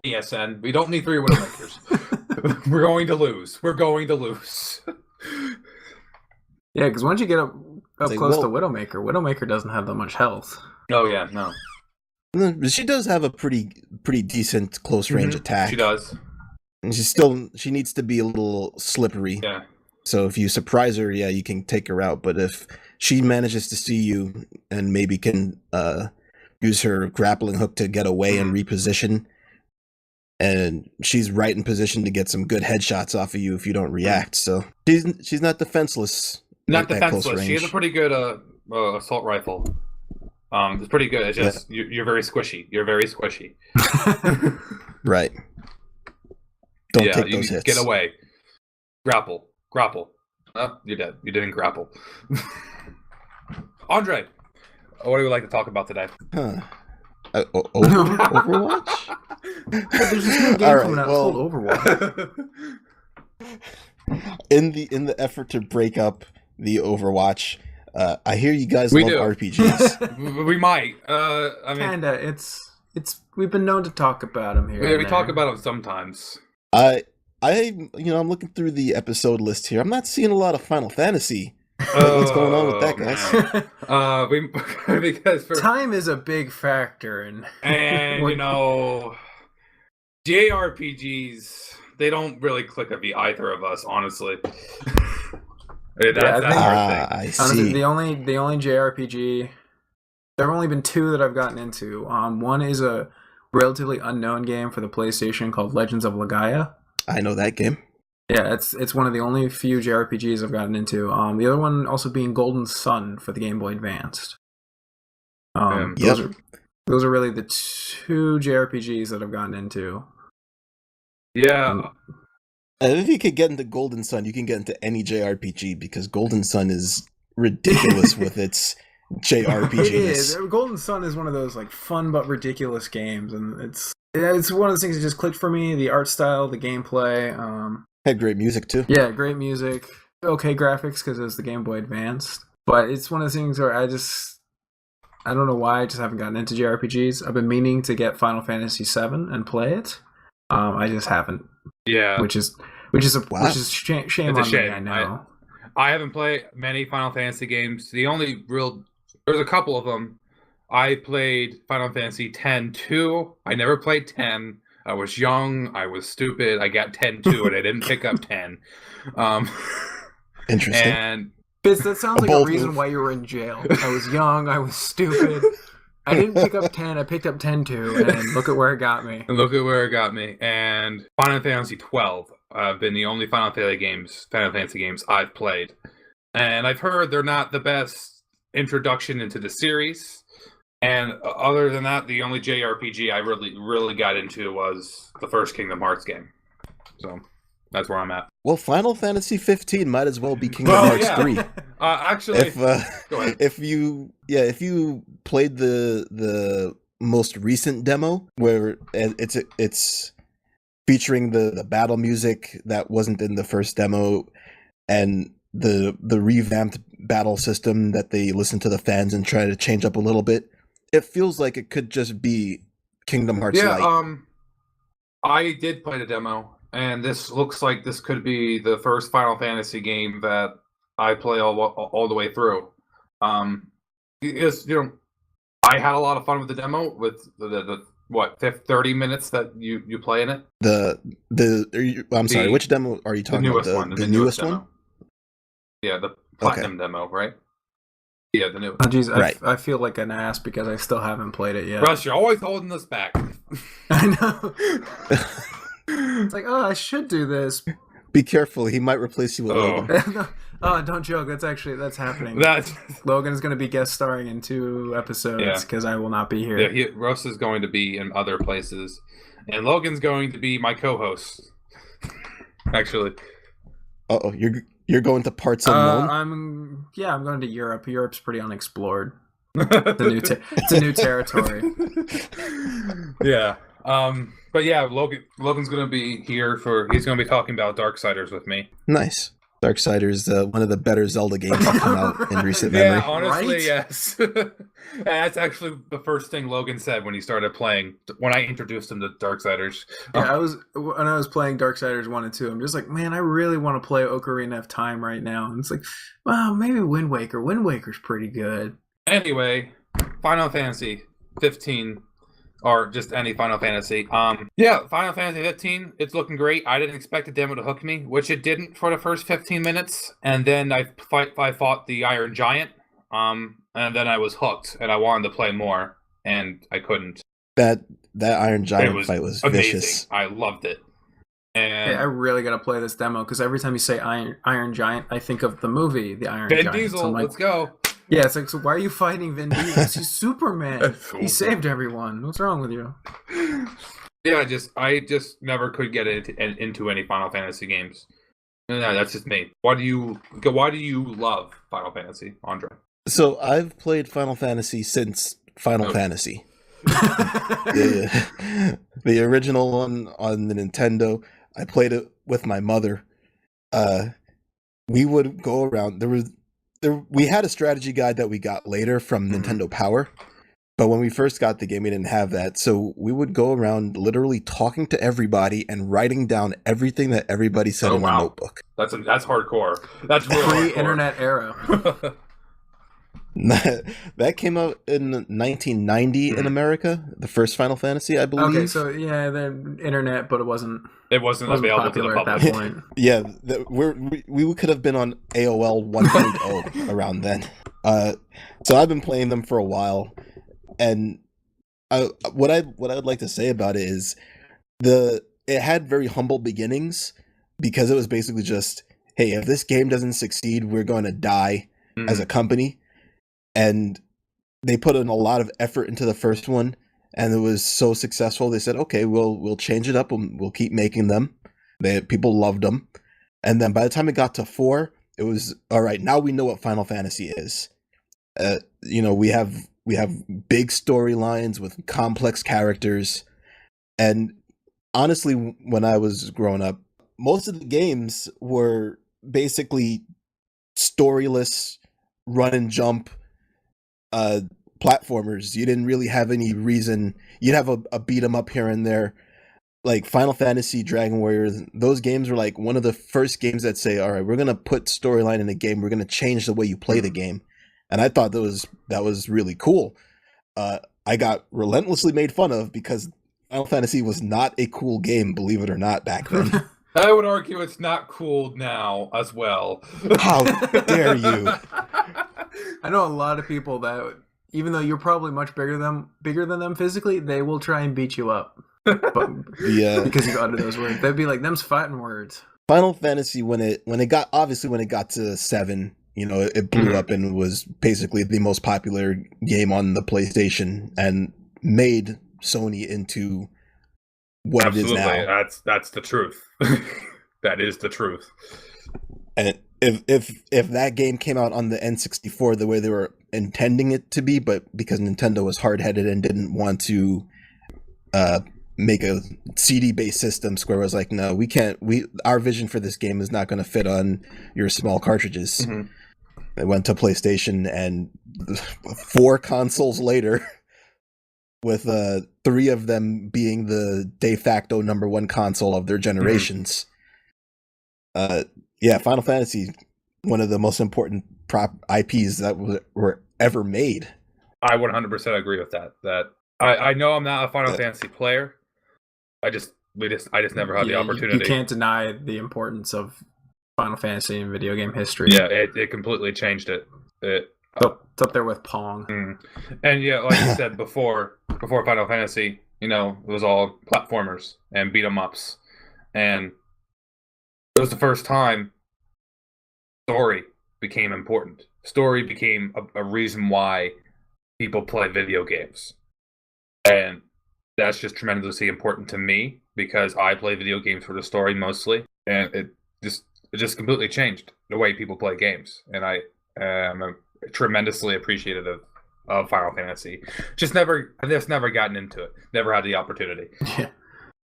PSN. We don't need 3 Widowmakers. We're going to lose. We're going to lose. Yeah, because once you get up close to Widowmaker doesn't have that much health. Oh, yeah, no. She does have a pretty decent close range attack. She does. And she needs to be a little slippery. Yeah. So if you surprise her, yeah, you can take her out. But if she manages to see you and maybe can use her grappling hook to get away and reposition, and she's right in position to get some good headshots off of you if you don't react. So she's not defenseless. Not defenseless. She has a pretty good assault rifle. It's pretty good. It's just you're very squishy. You're very squishy. Right. Don't take those hits. Get away. Grapple. Oh, you're dead. You didn't grapple. Andre, what do we like to talk about today? Overwatch? There's this new game coming out called Overwatch. In the effort to break up the Overwatch, I hear you guys love RPGs. We might. I mean, kinda. It's we've been known to talk about them here. Yeah, we talk about them sometimes. I'm looking through the episode list here. I'm not seeing a lot of Final Fantasy. What's going on with that, guys? Because time is a big factor, and you know, JRPGs, they don't really click with either of us, honestly. I see. Honestly, the only JRPG, there have only been 2 that I've gotten into. One is a relatively unknown game for the PlayStation called Legends of Legaia. I know that game. Yeah, it's one of the only few JRPGs I've gotten into. The other one also being Golden Sun for the Game Boy Advanced. Those are really the 2 JRPGs that I've gotten into. Yeah. And if you could get into Golden Sun, you can get into any JRPG because Golden Sun is ridiculous with its JRPG. It is. Golden Sun is one of those like fun but ridiculous games, and it's one of those things that just clicked for me. The art style, the gameplay. Had great music too. Yeah, great music. okay graphics because it was the Game Boy Advance. But it's one of those things where I don't know why I just haven't gotten into JRPGs. I've been meaning to get Final Fantasy VII and play it. I just haven't. Yeah, Which is shame It's a on me. shame. I know. I haven't played many Final Fantasy games. There's a couple of them. I played Final Fantasy X-2. I never played 10. I was young. I was stupid. I got 10-2 and I didn't pick up 10. Interesting. And Fitz, that sounds like a bold reason move. why you were in jail. I was young. I was stupid. I didn't pick up 10. I picked up 10-2, and look at where it got me. look at where it got me. And Final Fantasy 12 have been the only Final Fantasy games I've played. And I've heard they're not the best introduction into the series. And other than that, the only JRPG I really got into was the first Kingdom Hearts game. So that's where I'm at. Well, Final Fantasy 15 might as well be Kingdom Oh, Hearts yeah. 3. Actually, go ahead. If you played the most recent demo where it's featuring the battle music that wasn't in the first demo and the revamped battle system that they listened to the fans and try to change up a little bit, it feels like it could just be Kingdom Hearts Yeah, Lite. I did play the demo, and this looks like this could be the first Final Fantasy game that I play all the way through. Because, I had a lot of fun with the demo, with the 30 minutes that you play in it. I'm sorry, The- which demo are you The talking newest about? one. The newest one? demo. Yeah, the Platinum demo, right? Yeah, the new. Oh, geez, Right. I feel like an ass because I still haven't played it yet. Russ, you're always holding us back. I know. It's like, I should do this. Be careful, he might replace you with Oh. Logan. Don't joke. That's happening. That's Logan is going to be guest starring in 2 episodes Yeah. because I will not be here. yeah. Russ is going to be in other places, and Logan's going to be my co-host. Actually, Uh-oh, you're going to parts unknown? I'm going to Europe. Europe's pretty unexplored. It's a new territory. Yeah. But yeah, Logan's gonna be here he's gonna be talking about Darksiders with me. Nice. Darksiders, one of the better Zelda games to come out in recent Yeah, memory. honestly, Right? yes. That's actually the first thing Logan said when he started playing, when I introduced him to Darksiders. Yeah, when I was playing Darksiders 1 and 2, I'm just like, man, I really want to play Ocarina of Time right now. And it's like, wow, maybe Wind Waker. Wind Waker's pretty good. Anyway, Final Fantasy 15, or just any Final Fantasy. Yeah, Final Fantasy 15, it's looking great. I didn't expect the demo to hook me, which it didn't for the first 15 minutes. And then I fought the Iron Giant, and then I was hooked, and I wanted to play more, and I couldn't. That Iron Giant was fight was Amazing. vicious. I loved it. And Yeah, I really got to play this demo because every time you say Iron Giant, I think of the movie, The Iron Vin Giant. Diesel, So I'm like, let's go. yeah, it's like, so why are you fighting Vin Diesel? He's Superman. He saved everyone. What's wrong with you? Yeah, I just never could get into any Final Fantasy games. No, that's just me. Why do you love Final Fantasy, Andre? So I've played Final Fantasy since Final Oh. Fantasy. The original one on the Nintendo. I played it with my mother. We would go around. We had a strategy guide that we got later from Nintendo Power, but when we first got the game, we didn't have that. So we would go around literally talking to everybody and writing down everything that everybody said Oh, in wow. the notebook. That's hardcore. That's real hardcore. Pre-internet era. That came out in 1990 in America. The first Final Fantasy, I believe. Okay, so yeah, the internet, but it wasn't It wasn't available to the popular at public. that point. Yeah, we could have been on AOL 1.0 around then. So I've been playing them for a while, and what I'd like to say about it is it had very humble beginnings because it was basically just, hey, if this game doesn't succeed, we're going to die as a company, and they put in a lot of effort into the first one. And it was so successful. They said, "Okay, we'll change it up. We'll keep making them." People loved them, and then by the time it got to 4, it was all right. Now we know what Final Fantasy is. We have big storylines with complex characters, and honestly, when I was growing up, most of the games were basically storyless run and jump platformers. You didn't really have any reason. You'd have a beat 'em up here and there. Like Final Fantasy, Dragon Warriors, those games were like one of the first games that say, all right, we're going to put storyline in a game. We're going to change the way you play the game. And I thought that was really cool. I got relentlessly made fun of because Final Fantasy was not a cool game, believe it or not, back then. I would argue it's not cool now as well. How dare you? I know a lot of people that, even though you're probably much bigger than them physically, they will try and beat you up. But, Yeah. Because you utter those words. They'd be like, them's fighting words. Final Fantasy, when it got to 7, you know, it blew up and was basically the most popular game on the PlayStation and made Sony into what Absolutely. it is now. That's the truth. That is the truth. And if that game came out on the N64 the way they were intending it to be, but because Nintendo was hard-headed and didn't want to make a CD-based system, Square was like, no, we can't. Our vision for this game is not going to fit on your small cartridges. Mhm. They went to PlayStation, and 4 consoles later, with 3 of them being the de facto number 1 console of their generations. Yeah, Final Fantasy, one of the most important IPs that were ever made. I 100% agree with that. That I know I'm not a Final Fantasy player. I just never had the opportunity. You can't deny the importance of Final Fantasy in video game history. Yeah, it completely changed it. It's up there with Pong. And yeah, like you said before Final Fantasy, you know, it was all platformers and beat 'em ups, and it was the first time story became important. Story became a reason why people play video games, and that's just tremendously important to me because I play video games for the story mostly, and it just completely changed the way people play games, and I am tremendously appreciative of Final Fantasy. I've just never gotten into it. Never had the opportunity. Yeah.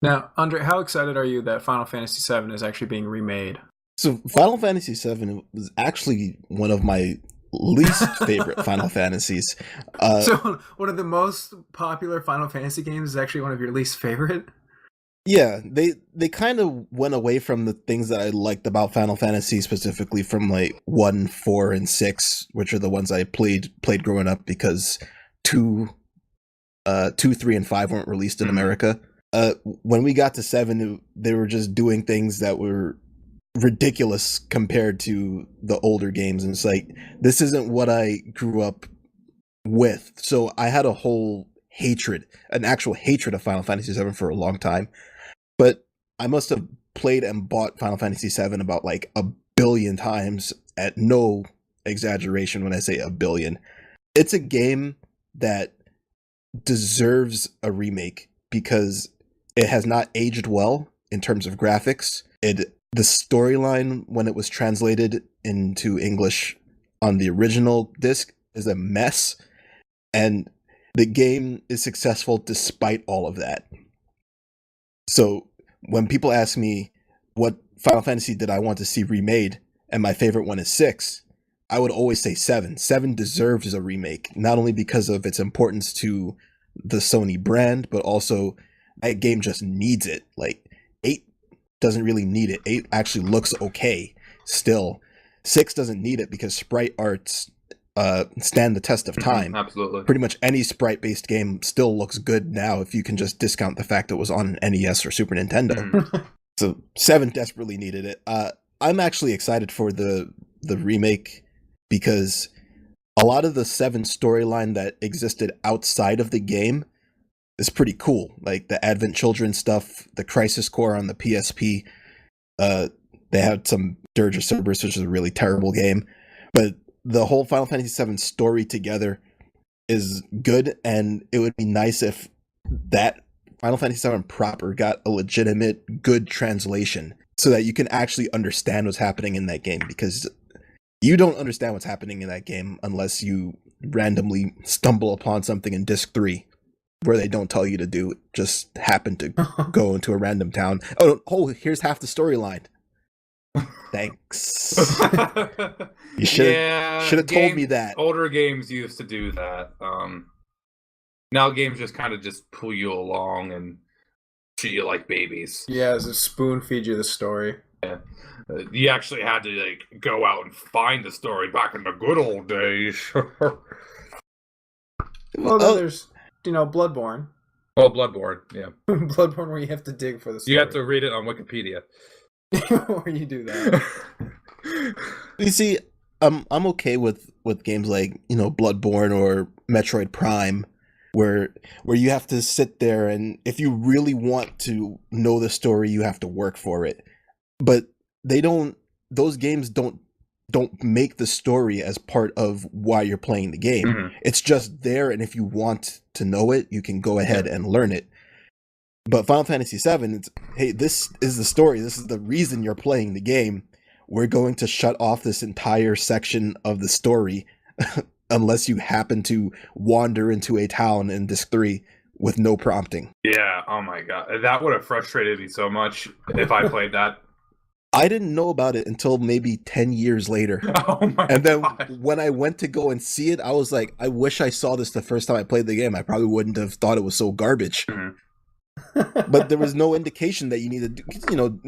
Now, Andre, how excited are you that Final Fantasy VII is actually being remade? So Final Fantasy VII was actually one of my least favorite Final Fantasies. So one of the most popular Final Fantasy games is actually one of your least favorite? Yeah, they kind of went away from the things that I liked about Final Fantasy, specifically from like 1, 4, and 6, which are the ones I played growing up because 2, 3, and 5 weren't released in America. When we got to 7, they were just doing things that were ridiculous compared to the older games, and it's like, this isn't what I grew up with. So I had an actual hatred of Final Fantasy VII for a long time. But I must have played and bought Final Fantasy VII about like 1 billion times, at no exaggeration when I say 1 billion. It's a game that deserves a remake because it has not aged well in terms of graphics. The storyline, when it was translated into English on the original disc, is a mess. And the game is successful despite all of that. So when people ask me what Final Fantasy did I want to see remade, and my favorite one is 6, I would always say 7. 7 deserves a remake, not only because of its importance to the Sony brand, but also that game just needs it. Like 8 doesn't really need it. 8 actually looks okay still. 6 doesn't need it because sprite arts stand the test of time. Absolutely. Pretty much any sprite-based game still looks good now if you can just discount the fact it was on an NES or Super Nintendo. So 7 desperately needed it. I'm actually excited for the remake because a lot of the 7 storyline that existed outside of the game is pretty cool. Like the Advent Children stuff, the Crisis Core on the PSP. They had some Dirge of Cerberus, which is a really terrible game. But the whole Final Fantasy VII story together is good, and it would be nice if that Final Fantasy VII proper got a legitimate, good translation so that you can actually understand what's happening in that game, because you don't understand what's happening in that game unless you randomly stumble upon something in Disc 3 where they don't tell you to do. Just happen to go into a random town. Oh, here's half the storyline. Thanks. You should have told me that. Older games used to do that. Now games just kind of just pull you along and treat you like babies. Yeah, as a spoon feed you the story. You actually had to like go out and find the story back in the good old days. Well, then there's Bloodborne. Oh, Bloodborne, yeah. Bloodborne, where you have to dig for the story. You have to read it on Wikipedia. Or you do that. You see, I'm okay with games like Bloodborne or Metroid Prime, where you have to sit there, and if you really want to know the story, you have to work for it. But those games don't make the story as part of why you're playing the game. Mm-hmm. It's just there, and if you want to know it, you can go ahead and learn it. But Final Fantasy VII, it's, hey, this is the story. This is the reason you're playing the game. We're going to shut off this entire section of the story unless you happen to wander into a town in Disc 3 with no prompting. Yeah, oh my god. That would have frustrated me so much if I played that. I didn't know about it until maybe 10 years later. Oh my And then god. when I went to go and see it, I was like, I wish I saw this the first time I played the game. I probably wouldn't have thought it was so garbage. Mhm. But there was no indication that you needed,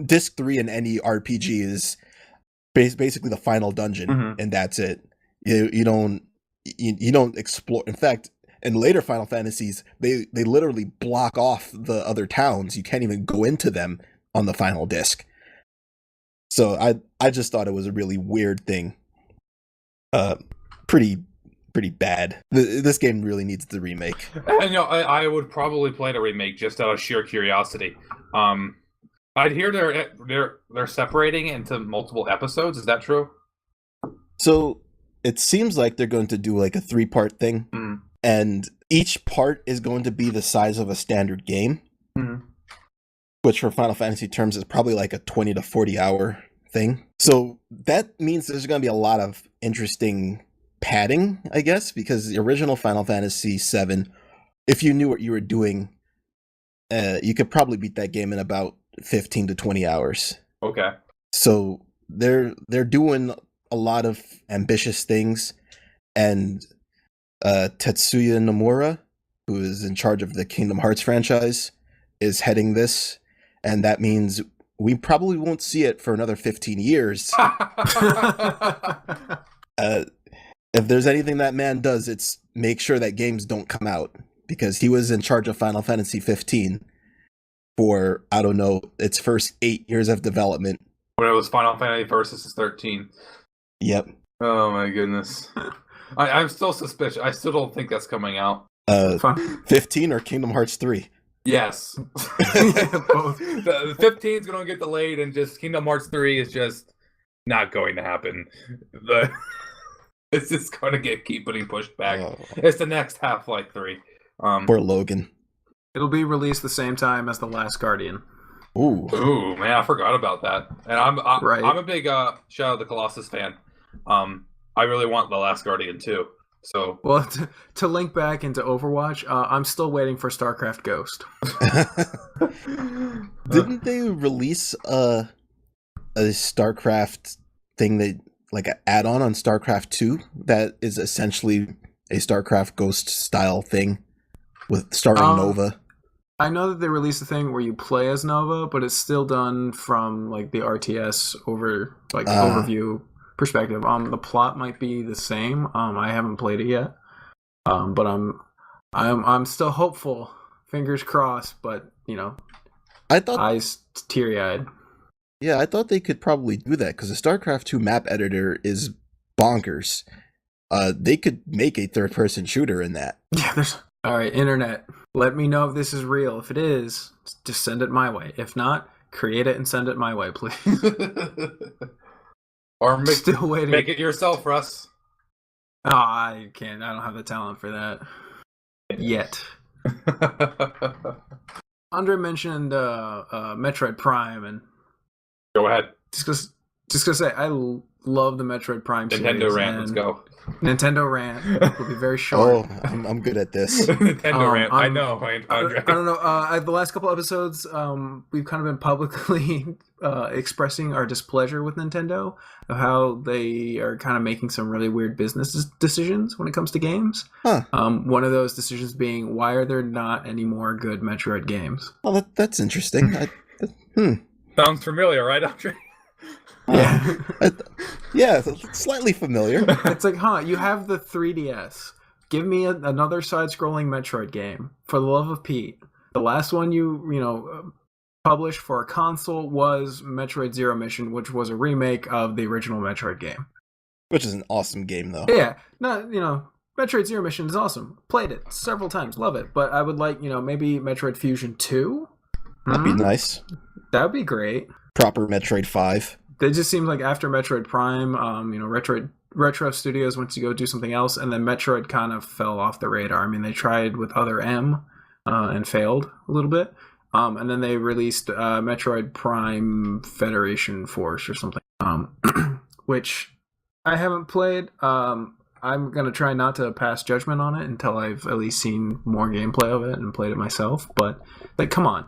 Disc 3 in any RPG is basically the final dungeon, Mhm. and that's it. You don't explore. In fact, in later Final Fantasies, they literally block off the other towns. You can't even go into them on the final disc. So I just thought it was a really weird thing. Pretty bad. This game really needs the remake. And, I would probably play the remake just out of sheer curiosity. I'd hear they're separating into multiple episodes. Is that true? So it seems like they're going to do like a 3-part thing, Mhm. and each part is going to be the size of a standard game, Mhm. which for Final Fantasy terms is probably like a 20 to 40 hour thing. So that means there's going to be a lot of interesting padding, I guess, because the original Final Fantasy VII, if you knew what you were doing, you could probably beat that game in about 15 to 20 hours. Okay. So they're doing a lot of ambitious things, and Tetsuya Nomura, who is in charge of the Kingdom Hearts franchise, is heading this, and that means we probably won't see it for another 15 years. If there's anything that man does, it's make sure that games don't come out, because he was in charge of Final Fantasy 15 for, I don't know, its first 8 years of development. When it was Final Fantasy Versus 13. Yep. Oh my goodness. I'm still suspicious. I still don't think that's coming out. 15 or Kingdom Hearts 3? Yes. Both. The 15 is going to get delayed, and just Kingdom Hearts 3 is just not going to happen. It's just going to keep getting pushed back. Oh, It's the next Half-Life 3. poor Logan. It'll be released the same time as The Last Guardian. Ooh. Ooh, man, I forgot about that. And I'm Right. a big Shadow of the Colossus fan. I really want The Last Guardian too. So Well, to link back into Overwatch, I'm still waiting for StarCraft Ghost. Didn't they release a StarCraft thing, that like an add-on on StarCraft 2 that is essentially a StarCraft Ghost style thing with starring Nova? I know that they released a thing where you play as Nova, but it's still done from like the RTS overview perspective. The plot might be the same. I haven't played it yet, but I'm still hopeful. Fingers crossed, but I thought, eyes teary-eyed. yeah, I thought they could probably do that because the StarCraft 2 map editor is bonkers. They could make a third-person shooter in that. Yeah, there's. All right, internet. Let me know if this is real. If it is, just send it my way. If not, create it and send it my way, please. or Still waiting. make it yourself, Russ. Oh, I can't. I don't have the talent for that yet. Andre mentioned Metroid Prime, and Go ahead. just gonna say love the Metroid Prime series. Nintendo rant, let's and go. Nintendo rant will be very short. Oh, I'm good at this. Nintendo rant. I I'm- know. I Andre. don't know. The last couple episodes, we've kind of been publicly expressing our displeasure with Nintendo of how they are kind of making some really weird business decisions when it comes to games. Huh. One of those decisions being, why are there not any more good Metroid games? Well, that's interesting. Sounds familiar, right, Andre? Yeah. Yeah, slightly familiar. It's like, you have the 3DS. Give me another side-scrolling Metroid game. For the love of Pete. The last one you published for a console was Metroid Zero Mission, which was a remake of the original Metroid game. Which is an awesome game, though. Yeah, Metroid Zero Mission is awesome. Played it several times, love it. But I would like, maybe Metroid Fusion 2? That'd be nice. That'd be great. Proper Metroid 5. It just seems like after Metroid Prime, Retro Studios went to go do something else, and then Metroid kind of fell off the radar. I mean, they tried with Other M and failed a little bit. And then they released Metroid Prime Federation Force or something, which I haven't played. I'm going to try not to pass judgment on it until I've at least seen more gameplay of it and played it myself. But, come on.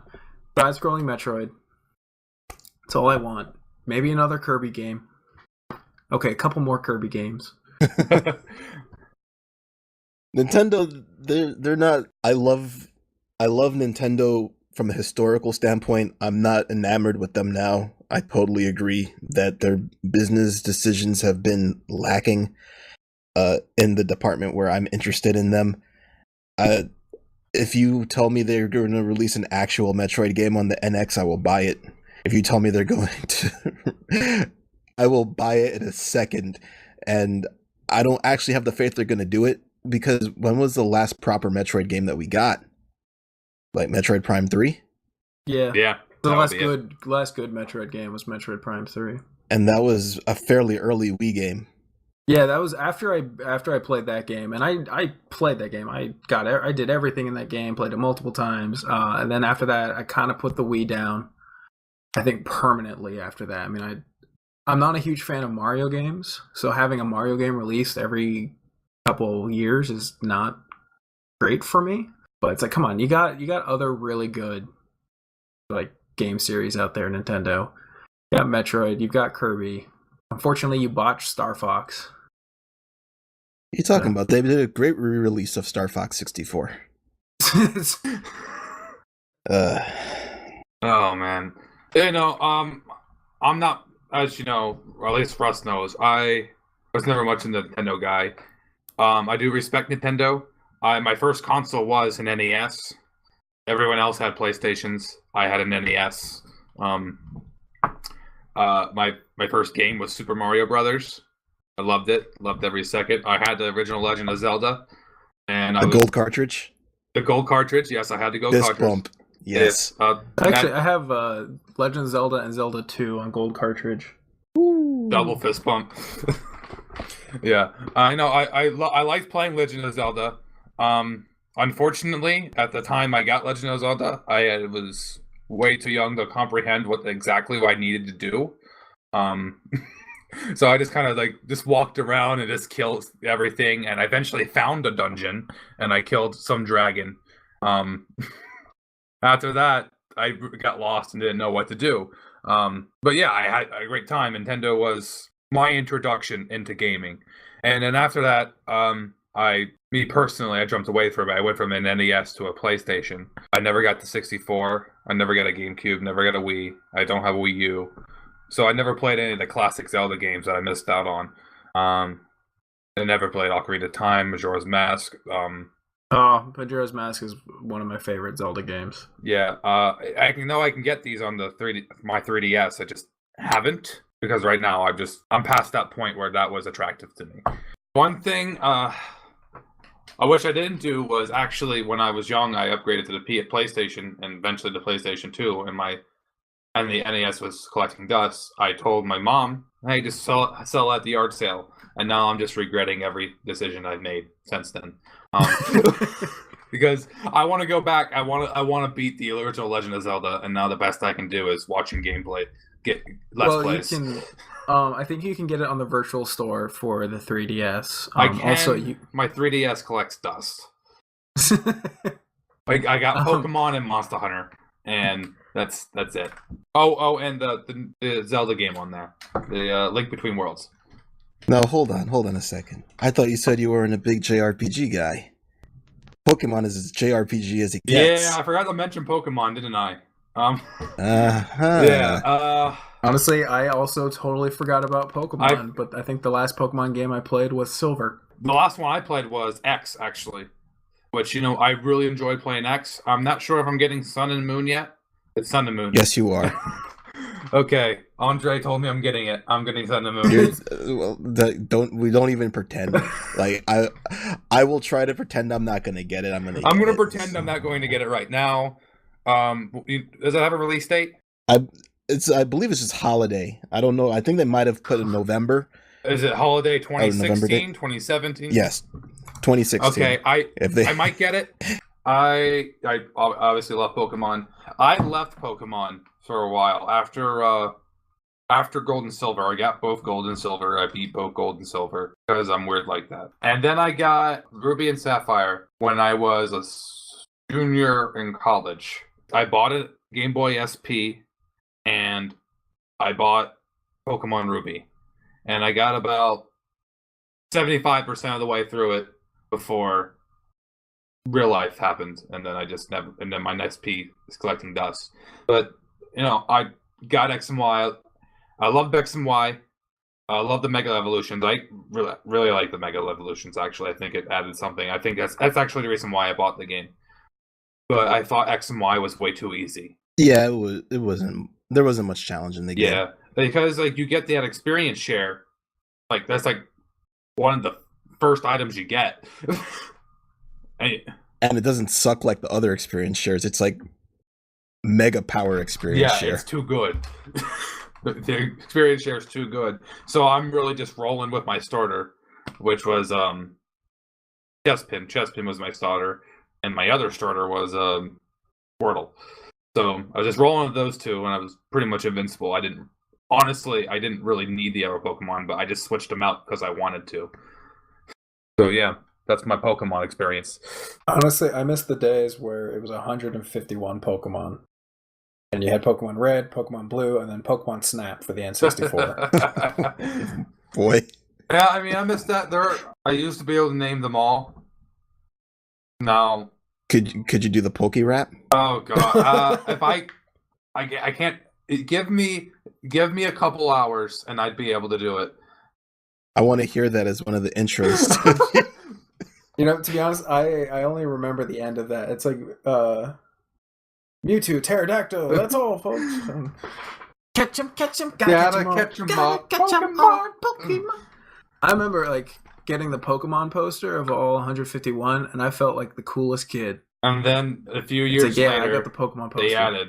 Side-scrolling Metroid. That's all I want. Maybe another Kirby game. Okay, a couple more Kirby games. Nintendo, they're not. I love Nintendo from a historical standpoint. I'm not enamored with them now. I totally agree that their business decisions have been lacking in the department where I'm interested in them. If you tell me they're going to release an actual Metroid game on the NX, I will buy it. If you tell me they're going to, I will buy it in a second. And I don't actually have the faith they're going to do it, because when was the last proper Metroid game that we got? Like Metroid Prime 3? Yeah. Yeah. The last good Metroid game was Metroid Prime 3. And that was a fairly early Wii game. Yeah, that was after I played that game, and I played that game. I did everything in that game, played it multiple times, and then after that, I kind of put the Wii down. I think permanently after that. I mean, I'm not a huge fan of Mario games, so having a Mario game released every couple years is not great for me. But it's like, come on, you got other really good like game series out there, Nintendo. You got Metroid, you've got Kirby. Unfortunately, you botched Star Fox. What are you talking about? They did a great re-release of Star Fox 64. Oh man. I'm not, as you know, or at least Russ knows, I was never much of a Nintendo guy. I do respect Nintendo. My first console was an NES. Everyone else had PlayStations. I had an NES. My first game was Super Mario Brothers. I loved it. Loved every second. I had the original Legend of Zelda, and Gold cartridge. The gold cartridge. Yes, I had the gold Fist cartridge. bump. Yes. Actually, I have Legend of Zelda and Zelda 2 on gold cartridge. Double fist bump. Yeah, I know. I liked playing Legend of Zelda. Unfortunately, at the time I got Legend of Zelda, I was way too young to comprehend what I needed to do. So I just kind of just walked around and just killed everything, and I eventually found a dungeon and I killed some dragon. After that, I got lost and didn't know what to do. But yeah, I had a great time. Nintendo was my introduction into gaming, and then after that, I jumped away from it. I went from an NES to a PlayStation. I never got the 64. I never got a GameCube. Never got a Wii. I don't have a Wii U. So I never played any of the classic Zelda games that I missed out on. I never played Ocarina of Time, Majora's Mask. Majora's Mask is one of my favorite Zelda games. Yeah, I can get these on the my 3DS. I just haven't, because right now I'm past that point where that was attractive to me. One thing I wish I didn't do was actually, when I was young, I upgraded to the PlayStation and eventually the PlayStation 2, and the NES was collecting dust. I told my mom, "Hey, just sell at the yard sale," and now I'm just regretting every decision I've made since then. because I want to go back. I want to beat the original Legend of Zelda, and now the best I can do is watching gameplay, get let's plays. You can. I think you can get it on the virtual store for the 3DS. I can. Also, my 3DS collects dust. I got Pokemon and Monster Hunter, and that's it. Oh, and the Zelda game on there, the Link Between Worlds. Now hold on a second. I thought you said you weren't a big JRPG guy. Pokemon is as JRPG as it gets. Yeah, I forgot to mention Pokemon, didn't I? Uh-huh. Yeah. Honestly, I also totally forgot about Pokemon, but I think the last Pokemon game I played was Silver. The last one I played was X, actually. Which, I really enjoyed playing X. I'm not sure if I'm getting Sun and Moon yet. It's Sun and Moon. Yes, you are. Okay, Andre told me I'm getting it. I'm getting Sun and Moon. We don't even pretend. Like I will try to pretend I'm not gonna get it. I'm gonna pretend I'm not going to get it right now. Does it have a release date? I believe it's just holiday. I don't know. I think they might have put in November. Is it holiday 2016, 2017? Yes, 2016. Okay, I might get it. I obviously love Pokemon. I left Pokemon for a while after Gold and Silver. I got both Gold and Silver. I beat both Gold and Silver because I'm weird like that. And then I got Ruby and Sapphire when I was a junior in college. I bought a Game Boy SP and I bought Pokemon Ruby. And I got about 75% of the way through it before real life happened, and then I just never. And then my next P is collecting dust. But I got X and Y. I love X and Y. I love the Mega Evolutions. I really like the Mega Evolutions. Actually, I think it added something. I think that's actually the reason why I bought the game. But I thought X and Y was way too easy. Yeah, it wasn't. There wasn't much challenge in the game. Yeah, because you get that experience share. That's one of the first items you get. And it doesn't suck like the other experience shares. It's like mega power experience share. Yeah, it's too good. The experience share is too good. So I'm really just rolling with my starter, which was Chespin. Chespin was my starter, and my other starter was Squirtle. So I was just rolling with those two, and I was pretty much invincible. I didn't really need the other Pokemon, but I just switched them out because I wanted to. So yeah. That's my Pokemon experience. Honestly, I miss the days where it was 151 Pokemon. And you had Pokemon Red, Pokemon Blue, and then Pokemon Snap for the N64. Boy. Yeah, I miss that. I used to be able to name them all. Now. Could you do the Poke Rap? Oh god. If I can't. Give me a couple hours and I'd be able to do it. I want to hear that as one of the intros. To be honest, I only remember the end of that. It's like Mewtwo, Pterodactyl. That's all, folks. Catch him, gotta catch him all. Pokemon. I remember getting the Pokemon poster of all 151, and I felt like the coolest kid. And then a few years later, I got the Pokemon poster. They added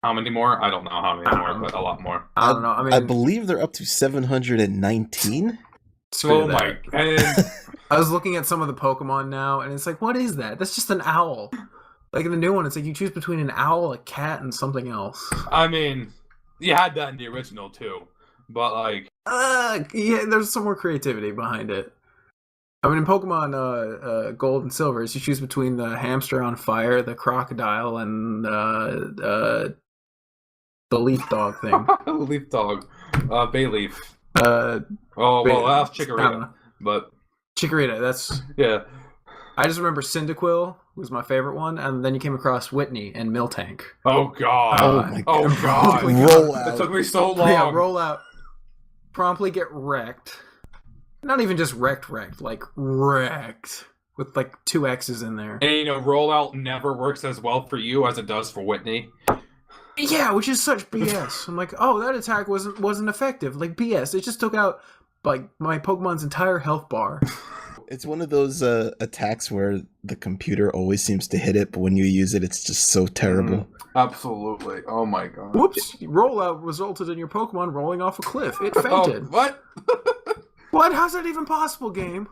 how many more? I don't know how many more, but a lot more. I don't know. I believe they're up to 719. Oh my! I was looking at some of the Pokemon now, and it's like, what is that? That's just an owl. Like in the new one, it's like you choose between an owl, a cat, and something else. I mean, you had that in the original too, but there's some more creativity behind it. I mean, in Pokemon Gold and Silver, you choose between the hamster on fire, the crocodile, and the leaf dog thing. Leaf dog, Bayleaf. That's Chikorita. But Chikorita, that's yeah. I just remember Cyndaquil was my favorite one, and then you came across Whitney and Miltank. Oh god! Oh my god! Oh god! Roll out. It took me so long. Yeah, roll out. Promptly get wrecked. Not even just wrecked, like wrecked with 2 X's in there. And rollout never works as well for you as it does for Whitney. Yeah, which is such BS. I'm like, oh, that attack wasn't effective. Like BS. It just took out my Pokemon's entire health bar. It's one of those attacks where the computer always seems to hit it, but when you use it, it's just so terrible. Absolutely. Oh my god. Whoops! Rollout resulted in your Pokemon rolling off a cliff. It fainted. Oh, what? What? How's that even possible, game?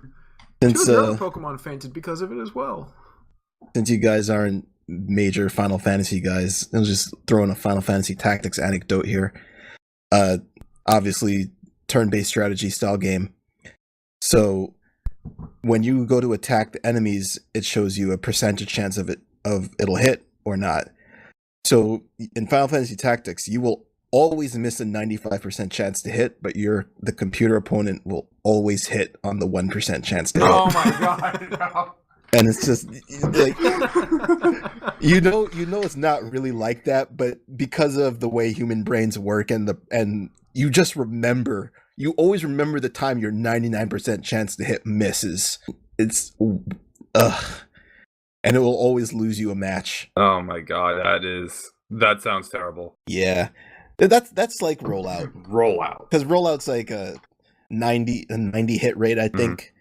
Since Two of your Pokemon fainted because of it as well. since you guys aren't major Final Fantasy guys, I'll just throw in a Final Fantasy Tactics anecdote here. Obviously, turn-based strategy style game. So when you go to attack the enemies, it shows you a percentage chance of it'll hit or not. So in Final Fantasy Tactics, you will always miss a 95% chance to hit, but the computer opponent will always hit on the 1% chance to hit. Oh my god! No. And it's just like you know it's not really like that, but because of the way human brains work and you just remember, you always remember the time your 99% chance to hit misses. It's and it will always lose you a match. Oh my god, that sounds terrible. Yeah. That's like rollout. Rollout. Because rollout's like a 90 hit rate, I think.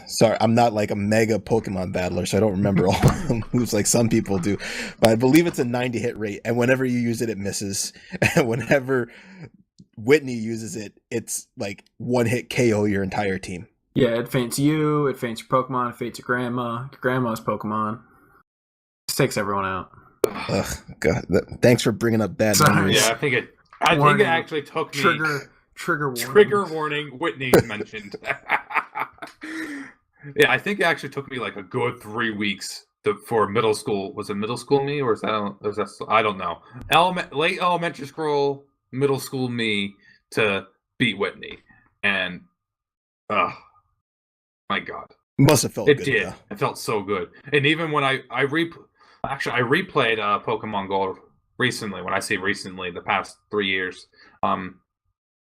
Sorry, I'm not like a mega Pokemon battler, so I don't remember all the moves like some people do. But I believe it's a 90 hit rate, and whenever you use it, it misses. And whenever Whitney uses it, it's like one hit KO your entire team. Yeah, it faints you, it faints your Pokemon, it faints your grandma's Pokemon. Just takes everyone out. Ugh, God. Thanks for bringing up bad Sorry. memories. Yeah, I think it actually took me Trigger warning. Trigger warning. Whitney's mentioned. Yeah, I think it actually took me like a good 3 weeks for middle school. Was it middle school me, or is that I don't know. Late elementary school, middle school me to beat Whitney, and my God, Must have felt it good. did. Though. It felt so good, and even when I replayed Pokemon Gold recently. When I say recently, the past 3 years.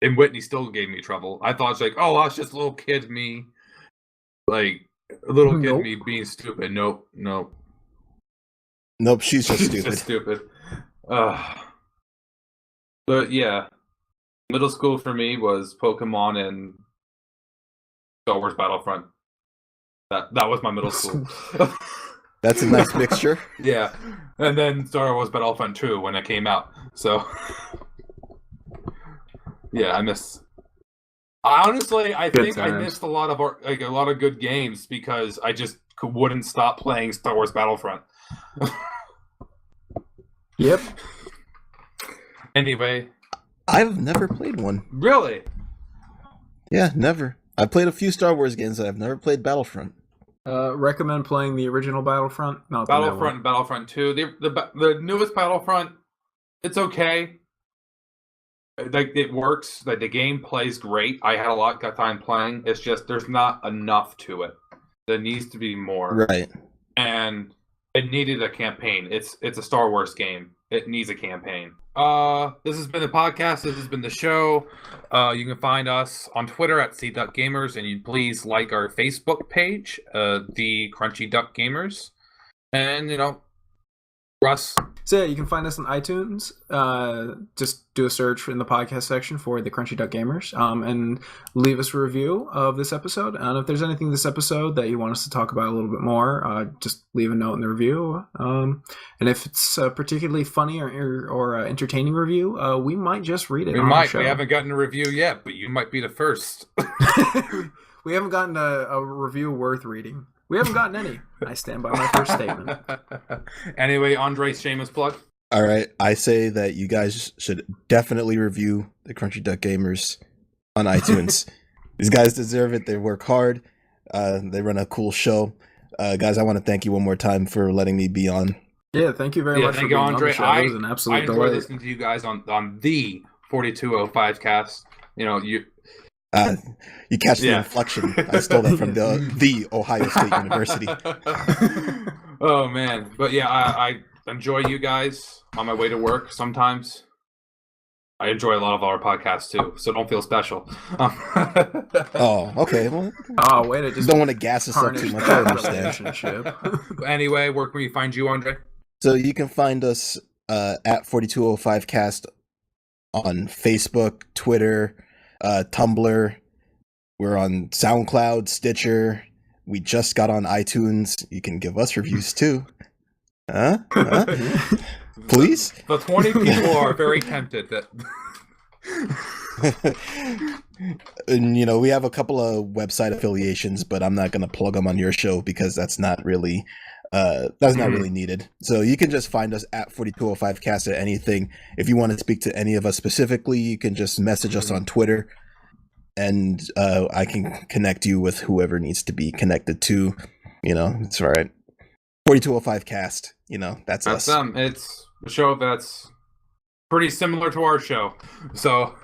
And Whitney still gave me trouble. I thought it's like, oh, that's just little kid me. Like, a little kid me being stupid. Nope. Nope, she's just stupid. Just stupid. But yeah, middle school for me was Pokemon and Star Wars Battlefront. That was my middle school. That's a nice mixture. Yeah. And then Star Wars Battlefront 2 when it came out. So... Yeah, I miss. Honestly, I think I missed a lot of good games because I just wouldn't stop playing Star Wars Battlefront. Yep. Anyway, I've never played one. Really? Yeah, never. I played a few Star Wars games, and I've never played Battlefront. Recommend playing the original Battlefront. Not Battlefront and Battlefront 2. The newest Battlefront, it's okay. Like, it works. Like, the game plays great. I had a lot of time playing. It's just there's not enough to it. There needs to be more. Right. And it needed a campaign. It's a Star Wars game. It needs a campaign. This has been the podcast. This has been the show. You can find us on Twitter at CDuckGamers, and you please like our Facebook page, the Crunchy Duck Gamers. And Russ. So yeah, you can find us on iTunes. Just do a search in the podcast section for the Crunchy Duck Gamers, and leave us a review of this episode. And if there's anything in this episode that you want us to talk about a little bit more, just leave a note in the review. And if it's a particularly funny or entertaining review, we might just read it. We might. We haven't gotten a review yet, but you might be the first. We haven't gotten a review worth reading. We haven't gotten any. I stand by my first statement. Anyway, Andre's shameless plug. All right. I say that you guys should definitely review the Crunchy Duck Gamers on iTunes. These guys deserve it. They work hard. They run a cool show. Guys, I want to thank you one more time for letting me be on. Yeah, thank you very much for being Andre. on the show. It was an absolute enjoy delight. listening to you guys on the 4205 cast. You catch the inflection. I stole that from the Ohio State University. Oh man, but yeah, I enjoy you guys on my way to work. Sometimes I enjoy a lot of our podcasts too, so don't feel special. Oh, okay. Well, wait, I just don't want to gas us up too much. I understand. Anyway, where can we find you, Andre? So you can find us at 4205cast on Facebook, Twitter, Tumblr. We're on SoundCloud, Stitcher. We just got on iTunes. You can give us reviews too. Please? The 20 people are very tempted that And we have a couple of website affiliations, but I'm not going to plug them on your show because that's not really needed. So you can just find us at 4205cast at anything. If you want to speak to any of us specifically, you can just message us on Twitter, and I can connect you with whoever needs to be connected to. It's all right. 4205cast, that's us. It's a show that's pretty similar to our show. So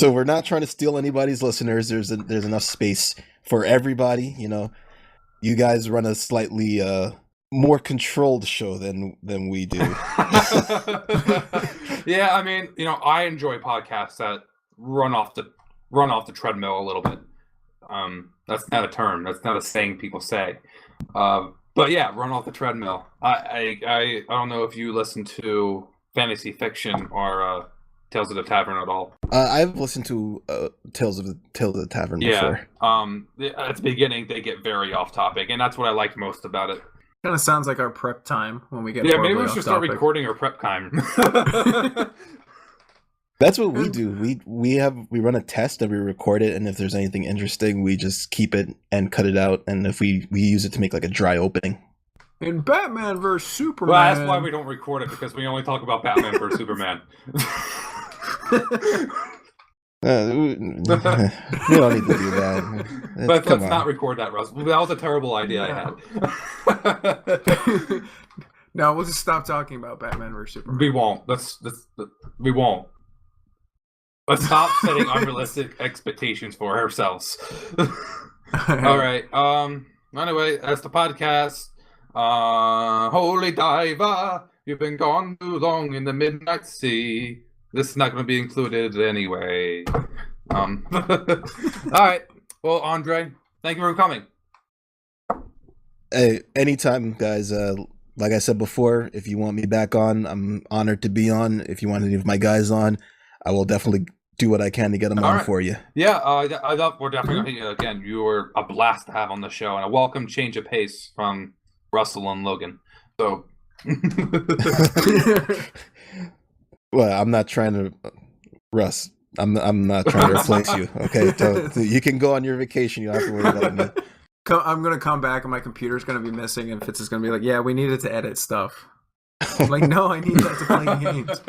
we're not trying to steal anybody's listeners. There's enough space for everybody. You guys run a slightly more controlled show than we do. Yeah, I mean, I enjoy podcasts that run off the treadmill a little bit. That's not a term. That's not a saying people say. But yeah, run off the treadmill. I don't know if you listen to fantasy fiction or Tales of the Tavern at all. I've listened to Tales of the Tavern before. At the beginning they get very off topic, and that's what I liked most about it. Kind of sounds like our prep time when we get. Yeah, maybe we should start recording our prep time. That's what we do. We run a test and we record it, and if there's anything interesting, we just keep it and cut it out. And if we use it to make like a dry opening. In Batman vs Superman. Well, that's why we don't record it, because we only talk about Batman vs Superman. We don't need to do that. But let's not record that, Russ. That was a terrible idea I had. No, we'll just stop talking about Batman vs Superman. We won't. We won't. Let's stop setting unrealistic expectations for ourselves. All right. Anyway, that's the podcast. Holy Diver, you've been gone too long in the midnight sea. This is not going to be included anyway. All right. Well, Andre, thank you for coming. Hey, anytime, guys. Like I said before, if you want me back on, I'm honored to be on. If you want any of my guys on, I will definitely do what I can to get them on for you. Yeah, we're definitely, again, you were a blast to have on the show, and a welcome change of pace from Russell and Logan. So, well, I'm not trying to, Russ. I'm not trying to replace you. Okay, so you can go on your vacation. You don't have to worry about me. I'm gonna come back and my computer's gonna be missing, and Fitz is gonna be like, "Yeah, we needed to edit stuff." I'm like, no, I need that to play games.